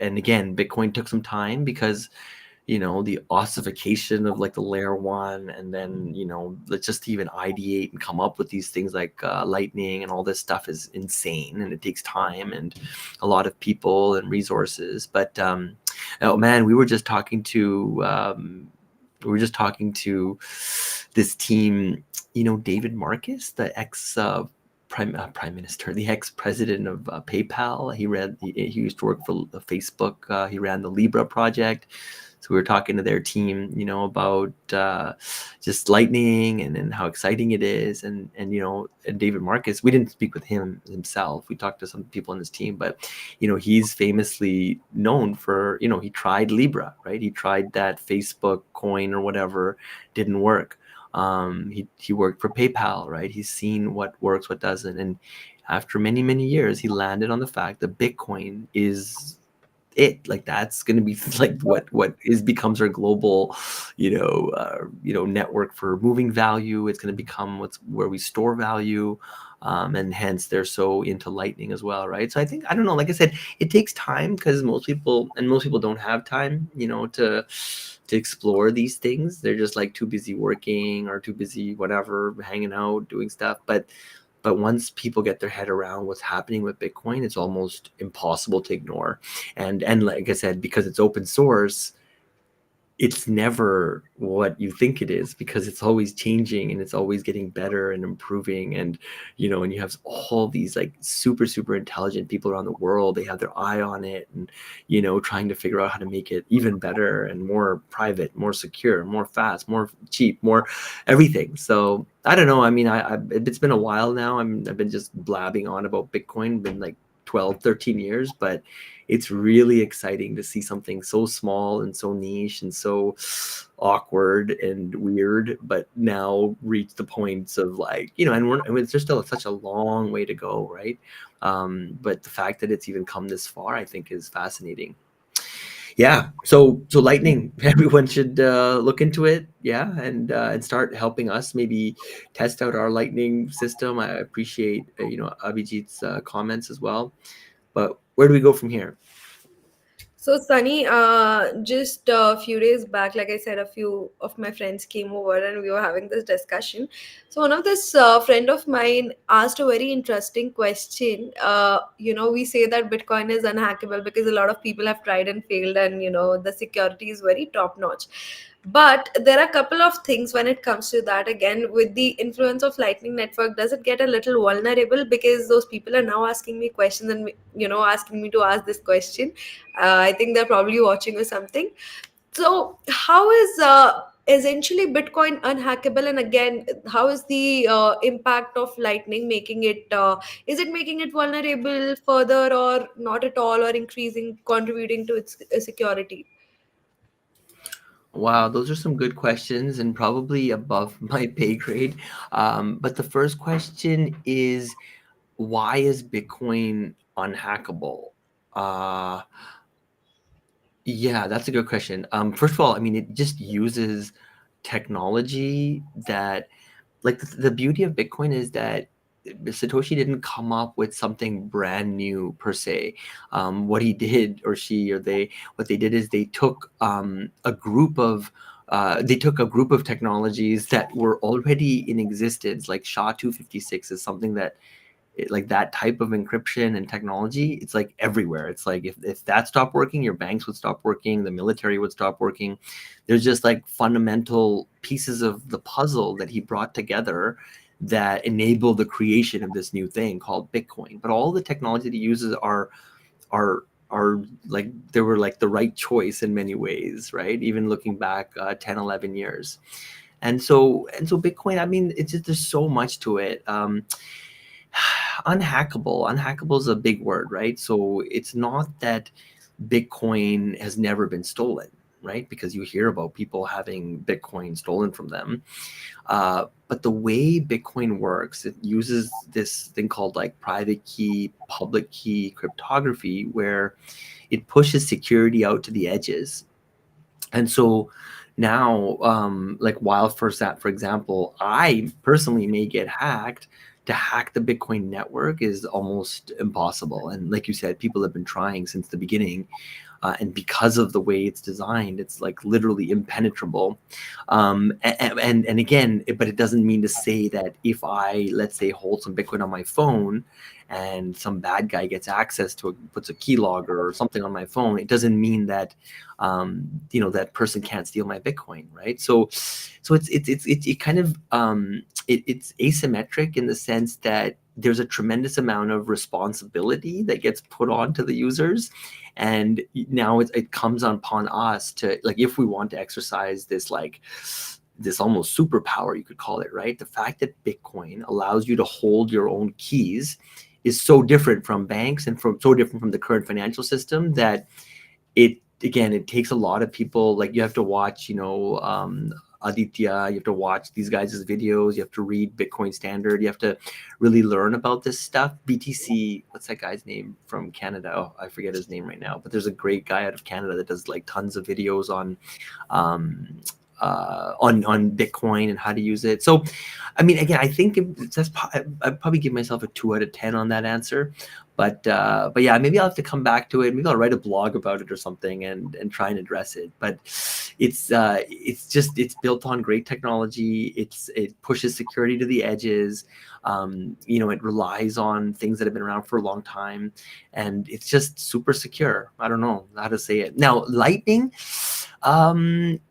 again, Bitcoin took some time because the ossification of like the layer one, and then let's just even ideate and come up with these things like Lightning and all this stuff is insane, and it takes time and a lot of people and resources. But oh man, we were just talking to this team, David Marcus, the ex prime minister, the ex president of PayPal. He used to work for Facebook. He ran the Libra project. So we were talking to their team, about just Lightning and how exciting it is. And David Marcus, we didn't speak with him himself. We talked to some people on his team, but, he's famously known for, he tried Libra, right? He tried that Facebook coin or whatever, didn't work. He worked for PayPal, right? He's seen what works, what doesn't. And after many, many years, he landed on the fact that Bitcoin is it. Like that's going to be like what becomes our global network for moving value. It's going to become where we store value, and hence they're so into Lightning as well, right? So I don't know, like I said, it takes time because most people don't have time to explore these things. They're just like too busy working or too busy whatever, hanging out, doing stuff. But once people get their head around what's happening with Bitcoin, it's almost impossible to ignore. And like I said, because it's open source, it's never what you think it is, because it's always changing and it's always getting better and improving. And and you have all these like super intelligent people around the world, they have their eye on it, and trying to figure out how to make it even better and more private, more secure, more fast, more cheap, more everything. So I don't know, I mean, it's been a while now. I've been just blabbing on about Bitcoin, been like 12, 13 years, but it's really exciting to see something so small and so niche and so awkward and weird, but now reach the points of like, and there's still such a long way to go, right? But the fact that it's even come this far, I think is fascinating. Yeah, so Lightning, everyone should look into it. Yeah, and start helping us maybe test out our Lightning system. I appreciate Abhijit's comments as well. But where do we go from here? So Sunny, just a few days back, like I said, a few of my friends came over and we were having this discussion. So one of this friend of mine asked a very interesting question. We say that Bitcoin is unhackable because a lot of people have tried and failed, and the security is very top notch. But there are a couple of things when it comes to that. Again, with the influence of Lightning Network, does it get a little vulnerable? Because those people are now asking me questions and asking me to ask this question. I think they're probably watching or something. So, how is essentially Bitcoin unhackable? And again, how is the impact of Lightning making it? Is it making it vulnerable further, or not at all, or increasing, contributing to its security? Wow, those are some good questions and probably above my pay grade. But the first question is, why is Bitcoin unhackable? Uh, yeah, that's a good question. First of all, I mean, it just uses technology that, like, the beauty of Bitcoin is that Satoshi didn't come up with something brand new per se. What he did, or she, or they, what they did is they took a group of technologies that were already in existence, like SHA-256 is something that like that type of encryption and technology, it's like everywhere. It's like if that stopped working, your banks would stop working, the military would stop working. There's just like fundamental pieces of the puzzle that he brought together that enable the creation of this new thing called Bitcoin. But all the technology that he uses are are like, they were like the right choice in many ways, right? Even looking back 10, 11 years. And so Bitcoin, I mean, it's just, there's so much to it. Unhackable is a big word, right? So it's not that Bitcoin has never been stolen, right? Because you hear about people having Bitcoin stolen from them. But the way Bitcoin works, it uses this thing called like private key, public key cryptography, where it pushes security out to the edges. And so now, like while for example, I personally may get hacked, to hack the Bitcoin network is almost impossible. And like you said, people have been trying since the beginning. And because of the way it's designed, it's like literally impenetrable. And again, but it doesn't mean to say that if I, let's say, hold some Bitcoin on my phone and some bad guy gets access to it, puts a keylogger or something on my phone, it doesn't mean that that person can't steal my Bitcoin, right? So it kind of it's asymmetric in the sense that there's a tremendous amount of responsibility that gets put on to the users, and now it comes upon us to, like, if we want to exercise this, like, this almost superpower, you could call it, right? The fact that Bitcoin allows you to hold your own keys is so different from banks and so different from the current financial system that it takes a lot of people. Like, you have to watch Aditya, you have to watch these guys' videos, you have to read Bitcoin Standard, you have to really learn about this stuff. BTC, what's that guy's name from Canada? Oh, I forget his name right now, but there's a great guy out of Canada that does like tons of videos on Bitcoin and how to use it. So, I mean, again, I think I'd probably give myself a 2 out of 10 on that answer. But yeah, maybe I'll have to come back to it. Maybe I'll write a blog about it or something and try and address it. But it's built on great technology. It pushes security to the edges. It relies on things that have been around for a long time, and it's just super secure. I don't know how to say it. Now, Lightning,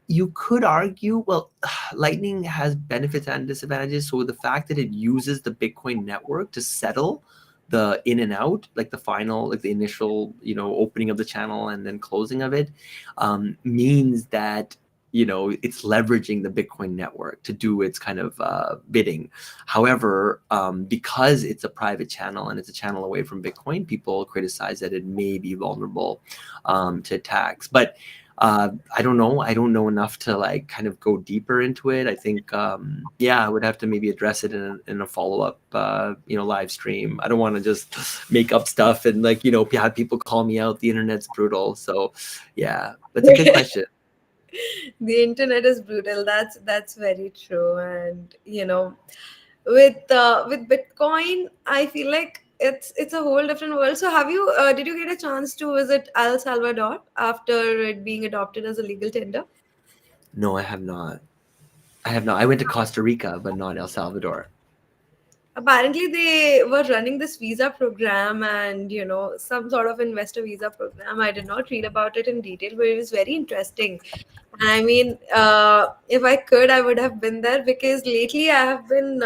you could argue, well, Lightning has benefits and disadvantages. So the fact that it uses the Bitcoin network to settle the in and out, like the final, like the initial, opening of the channel and then closing of it, means that, it's leveraging the Bitcoin network to do its kind of bidding. However, because it's a private channel and it's a channel away from Bitcoin, people criticize that it may be vulnerable to attacks. But I don't know. I don't know enough to like kind of go deeper into it. I think, yeah, I would have to maybe address it in a follow up, live stream. I don't want to just make up stuff and like, have people call me out. The internet's brutal. So, yeah, that's a good question. The internet is brutal. That's very true. And with Bitcoin, I feel like it's a whole different world. So have you did you get a chance to visit El Salvador after it being adopted as a legal tender? No, I have not. I have not. I went to Costa Rica, but not El Salvador. Apparently they were running this visa program, and some sort of investor visa program. I did not read about it in detail, but it was very interesting. I mean, if I could, I would have been there, because lately I have been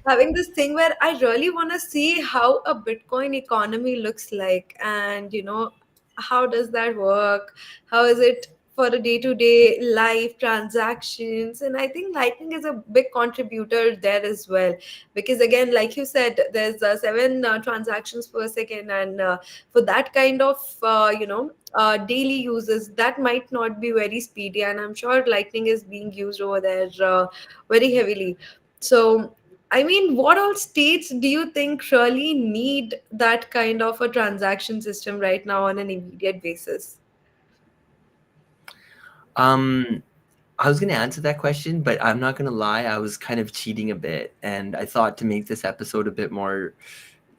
having this thing where I really want to see how a Bitcoin economy looks like, and how does that work? How is it for a day-to-day life transactions? And I think Lightning is a big contributor there as well, because again, like you said, there's 7 transactions per second, and for that kind of daily uses, that might not be very speedy, and I'm sure Lightning is being used over there very heavily. So I mean, what all states do you think really need that kind of a transaction system right now on an immediate basis? Um, I was going to answer that question, but I'm not going to lie. I was kind of cheating a bit, and I thought to make this episode a bit more,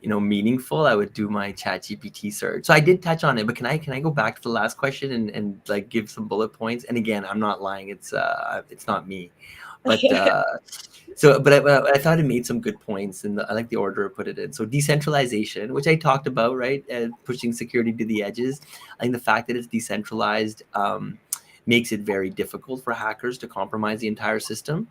meaningful, I would do my ChatGPT search. So I did touch on it, but can I go back to the last question and like give some bullet points? And again, I'm not lying. It's not me, but but I thought it made some good points, and I like the order I put it in. So decentralization, which I talked about, right, and pushing security to the edges. I think the fact that it's decentralized makes it very difficult for hackers to compromise the entire system.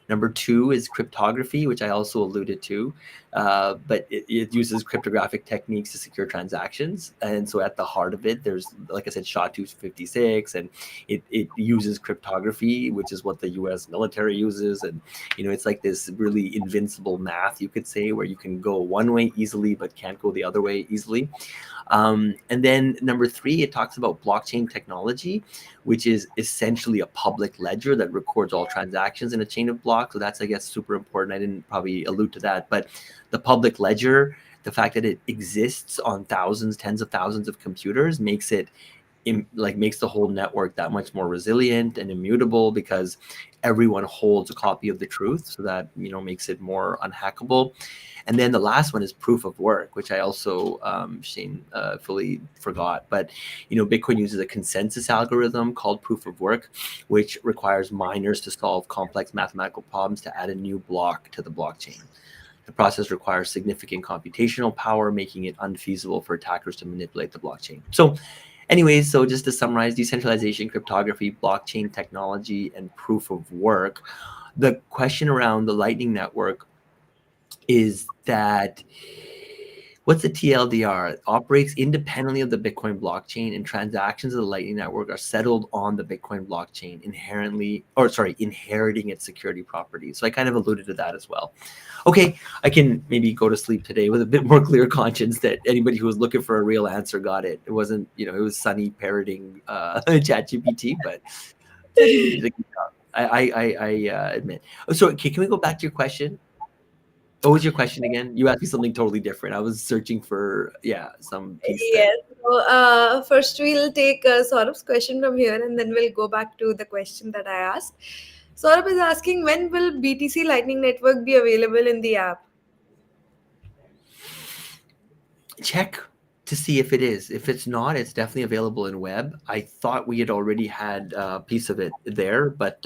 Number 2 is cryptography, which I also alluded to, but it uses cryptographic techniques to secure transactions. And so at the heart of it, there's, like I said, SHA-256, and it uses cryptography, which is what the US military uses. And, it's like this really invincible math, you could say, where you can go one way easily, but can't go the other way easily. And then number 3, it talks about blockchain technology, which is essentially a public ledger that records all transactions in a chain of blocks. So that's, I guess, super important. I didn't probably allude to that, but the public ledger, the fact that it exists on thousands, tens of thousands of computers makes it makes the whole network that much more resilient and immutable, because everyone holds a copy of the truth. So that, makes it more unhackable. And then the last one is proof of work, which I also, Shane, fully forgot. But, Bitcoin uses a consensus algorithm called proof of work, which requires miners to solve complex mathematical problems to add a new block to the blockchain. The process requires significant computational power, making it unfeasible for attackers to manipulate the blockchain. So anyways, so just to summarize, decentralization, cryptography, blockchain technology, and proof of work. The question around the Lightning Network is that, what's the TLDR? It operates independently of the Bitcoin blockchain, and transactions of the Lightning Network are settled on the Bitcoin blockchain, inheriting its security properties. So I kind of alluded to that as well. Okay, I can maybe go to sleep today with a bit more clear conscience that anybody who was looking for a real answer got it. It wasn't, it was Sunny parroting ChatGPT, but ChatGPT did a good job. I admit. So, okay, can we go back to your question? What was your question again? You asked me something totally different. I was searching for, some piece there. Yes. So, first we'll take Saurabh's question from here, and then we'll go back to the question that I asked. Saurabh is asking, when will BTC Lightning Network be available in the app? Check to see if it is. If it's not, it's definitely available in web. I thought we had already had a piece of it there, but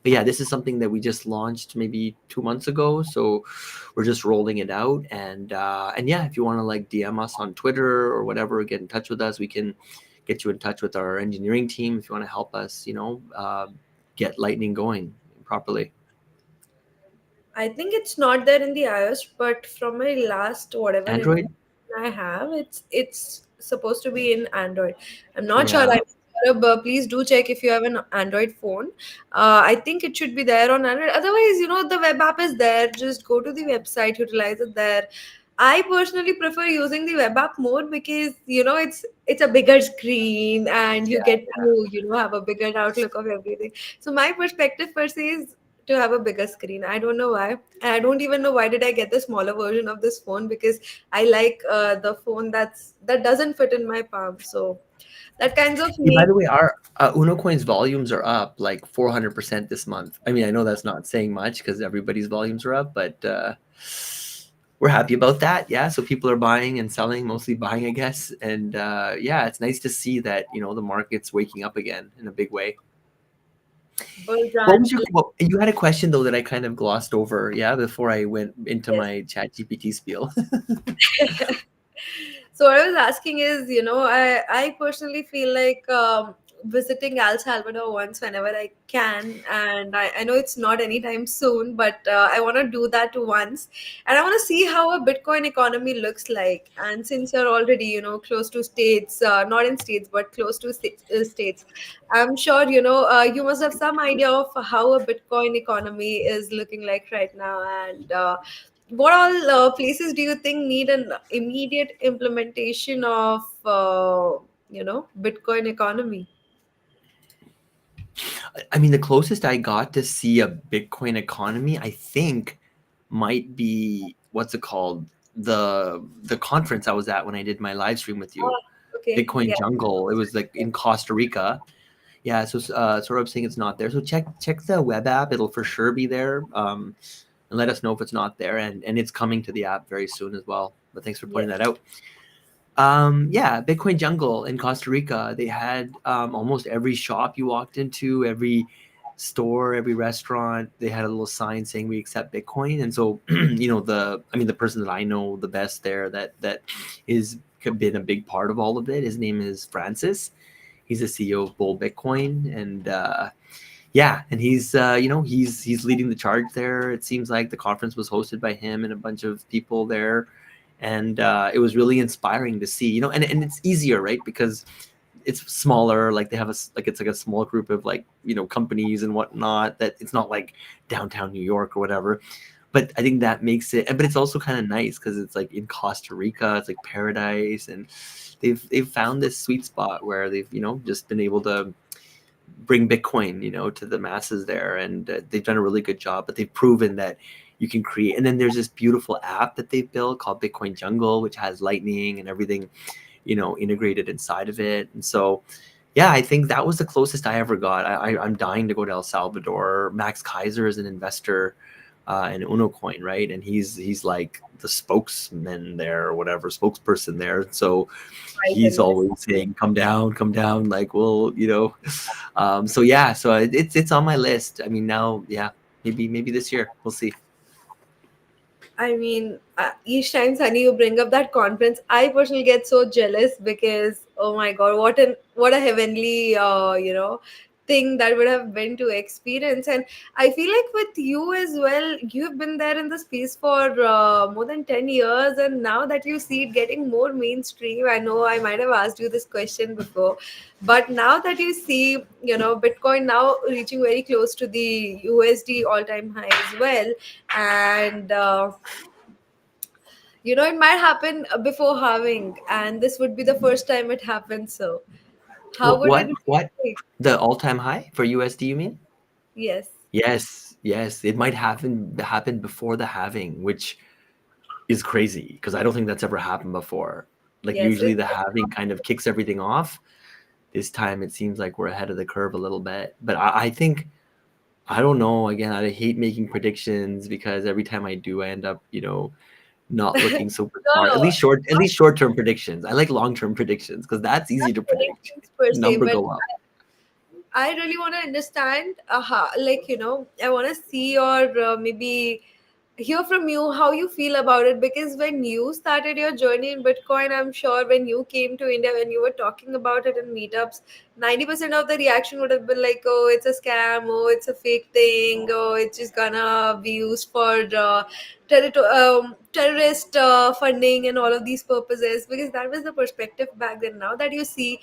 yeah, this is something that we just launched maybe 2 months ago. So we're just rolling it out, and yeah, if you want to like DM us on Twitter or whatever, get in touch with us. We can get you in touch with our engineering team if you want to help us, get Lightning going properly. I think it's not there in the iOS, but from my last whatever Android? I have, it's supposed to be in Android. I'm not sure. Yeah. Please do check if you have an Android phone. I think it should be there on Android. Otherwise, the web app is there. Just go to the website, utilize it there. I personally prefer using the web app more because it's a bigger screen and you get to have a bigger outlook of everything. So my perspective per se is to have a bigger screen. I don't know why. And I don't even know why did I get the smaller version of this phone, because I like the phone that doesn't fit in my palm. So that kinds of Hey, by make. the way, our Unocoin's volumes are up like 400% this month. I mean, I know that's not saying much because everybody's volumes are up, but we're happy about that. Yeah, so people are buying and selling, mostly buying, I guess. And yeah, it's nice to see that the market's waking up again in a big way. Bull What run. was you had a question though that I kind of glossed over, yeah, before I went into Yes. my chat GPT spiel. So what I was asking is, I personally feel like visiting El Salvador once whenever I can, and I know it's not anytime soon, but I want to do that once, and I want to see how a Bitcoin economy looks like. And since you're already, close to states, not in states but close to states, I'm sure you must have some idea of how a Bitcoin economy is looking like right now, and what all places do you think need an immediate implementation of Bitcoin economy? I mean, the closest I got to see a Bitcoin economy, I think, might be what's it called? The conference I was at when I did my live stream with you, Oh, okay, Bitcoin yeah, Jungle. It was like in Costa Rica. Yeah, so sort of saying it's not there. So check the web app; it'll for sure be there. And let us know if it's not there, and it's coming to the app very soon as well. But thanks for pointing yes, that out. Yeah, Bitcoin Jungle in Costa Rica. They had almost every shop you walked into, every store, every restaurant. They had a little sign saying we accept Bitcoin. And so, the person that I know the best there that is been a big part of all of it. His name is Francis. He's the CEO of Bull Bitcoin, and yeah, and he's leading the charge there. It seems like the conference was hosted by him and a bunch of people there, and it was really inspiring to see. And it's easier, right? Because it's smaller. Like they have it's like a small group of companies and whatnot. That it's not like downtown New York or whatever. But I think that makes it. But it's also kind of nice because it's like in Costa Rica. It's like paradise, and they've found this sweet spot where they've just been able to bring Bitcoin, to the masses there, and they've done a really good job. But they've proven that you can create. And then there's this beautiful app that they've built called Bitcoin Jungle, which has Lightning and everything, integrated inside of it. And so, yeah, I think that was the closest I ever got. I'm dying to go to El Salvador. Max Kaiser is an investor in Unocoin, right? And he's like the spokesman there or whatever, spokesperson there. So right, he's and yes. always saying, come down. Like, well, so yeah, so it's on my list. I mean, now, yeah, maybe this year we'll see. I mean, each time Sunny you bring up that conference, I personally get so jealous because oh my god, what a heavenly thing that would have been to experience. And I feel like with you as well, you've been there in the space for more than 10 years, and now that you see it getting more mainstream, I know I might have asked you this question before, but now that you see Bitcoin now reaching very close to the USD all-time high as well, and it might happen before halving, and this would be the first time it happens. So how What would what you what say? the all-time high for USD? You mean? Yes, Yes, it might happen before the halving, which is crazy because I don't think that's ever happened before. Like yes, usually the halving kind of kicks everything off. This time it seems like we're ahead of the curve a little bit. But I think I don't know. Again, I hate making predictions because every time I do, I end up, not looking super no, smart. no, At least short-term predictions. I like long-term predictions because that's not easy to predict. predictions per se, Number but go up. I really want to understand, like, I want to see or maybe hear from you how you feel about it, because when you started your journey in Bitcoin, I'm sure when you came to India, when you were talking about it in meetups, 90% of the reaction would have been like, oh, it's a scam, oh, it's a fake thing, oh, it's just gonna be used for terrorist funding and all of these purposes, because that was the perspective back then. Now that you see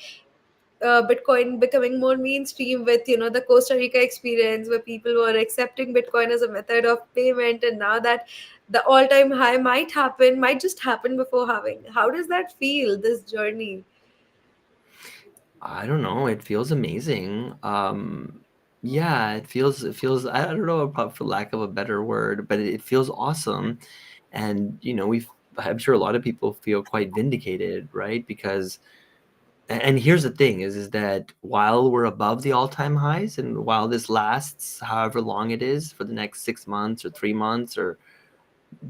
Bitcoin becoming more mainstream with the Costa Rica experience where people were accepting Bitcoin as a method of payment, and now that the all-time high might just happen before having. How does that feel, this journey? I don't know. It feels amazing. Yeah, it feels. I don't know, for lack of a better word, but it feels awesome. And I'm sure a lot of people feel quite vindicated, right? Because and here's the thing is that while we're above the all-time highs, and while this lasts however long it is, for the next 6 months or 3 months or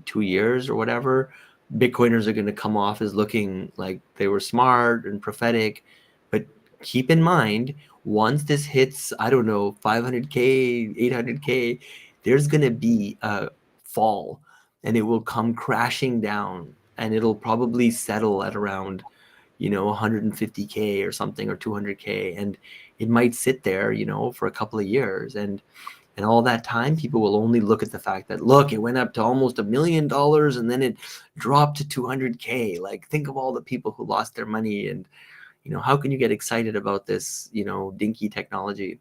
2 years or whatever, Bitcoiners are going to come off as looking like they were smart and prophetic. But keep in mind, once this hits, I don't know, 500K, 800K, there's going to be a fall, and it will come crashing down, and it'll probably settle at around 150K or something, or 200K, and it might sit there for a couple of years. And all that time, people will only look at the fact that, look, it went up to almost $1 million and then it dropped to 200K. Like, think of all the people who lost their money, and how can you get excited about this dinky technology?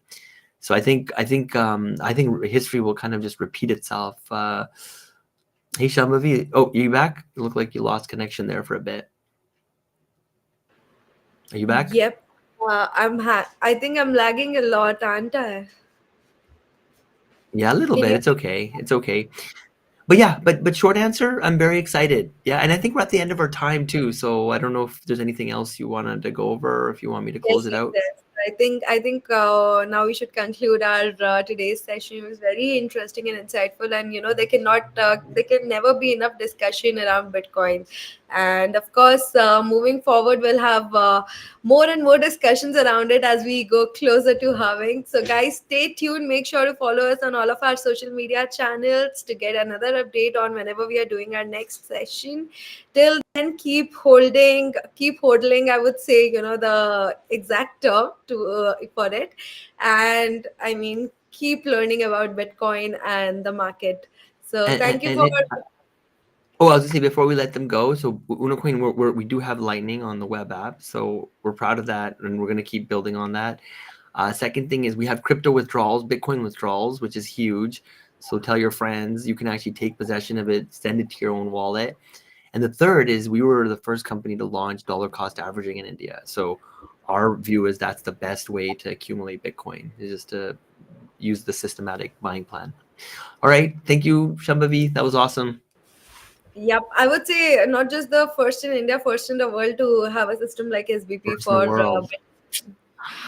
So I think history will kind of just repeat itself. Hey, Shambhavi, oh, are you back? It looked like you lost connection there for a bit. Are you back? Yep. I think I'm lagging a lot, aren't I? Yeah, a little Can bit. you? It's okay. It's okay. But yeah, but short answer, I'm very excited. Yeah, and I think we're at the end of our time too. So I don't know if there's anything else you wanted to go over, or if you want me to close Yes, it yes, out. yes. I think now we should conclude our today's session. It was very interesting and insightful, and there can never be enough discussion around Bitcoin. And of course, moving forward, we'll have more and more discussions around it as we go closer to halving. So, guys, stay tuned. Make sure to follow us on all of our social media channels to get another update on whenever we are doing our next session. Till then, keep hodling, I would say, the exact term to for it. And I mean, keep learning about Bitcoin and the market. So And thank you and for. it, oh, I was gonna say, before we let them go, so Unocoin, we do have Lightning on the web app, so we're proud of that, and we're gonna keep building on that. Second thing is we have crypto withdrawals, Bitcoin withdrawals, which is huge. So tell your friends. You can actually take possession of it, send it to your own wallet. And the third is we were the first company to launch dollar cost averaging in India. So our view is that's the best way to accumulate Bitcoin, is just to use the systematic buying plan. All right. Thank you, Shambhavi. That was awesome. Yep, I would say not just the first in India, first in the world to have a system like SBP First in the for world.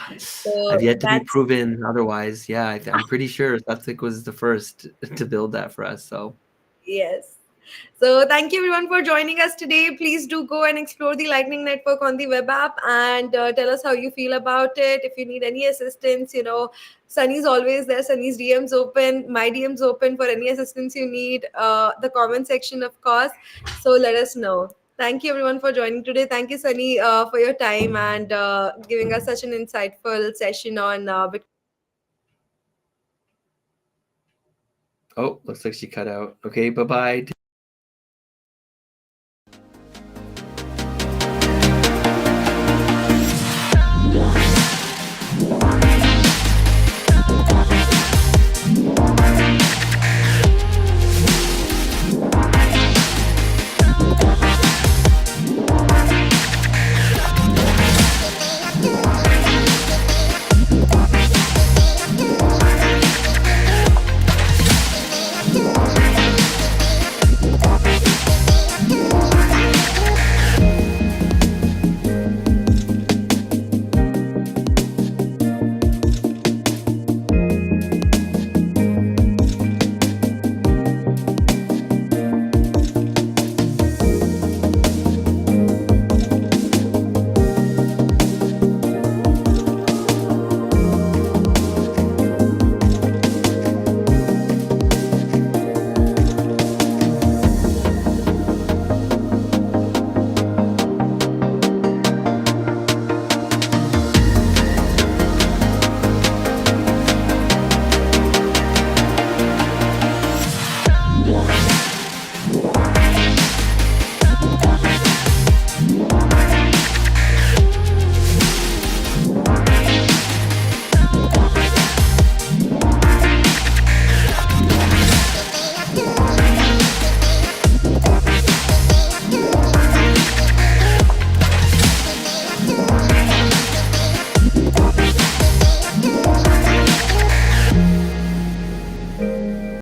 I've so yet to be that's proven otherwise. Yeah, I'm pretty sure Satvik was the first to build that for us. So yes. So thank you everyone for joining us today. Please do go and explore the Lightning Network on the web app and tell us how you feel about it. If you need any assistance, Sunny's always there. Sunny's DMs open, my DMs open for any assistance you need. The comment section, of course. So let us know. Thank you everyone for joining today. Thank you, Sunny, for your time and giving us such an insightful session on Bitcoin. oh, looks like she cut out. Okay, bye-bye.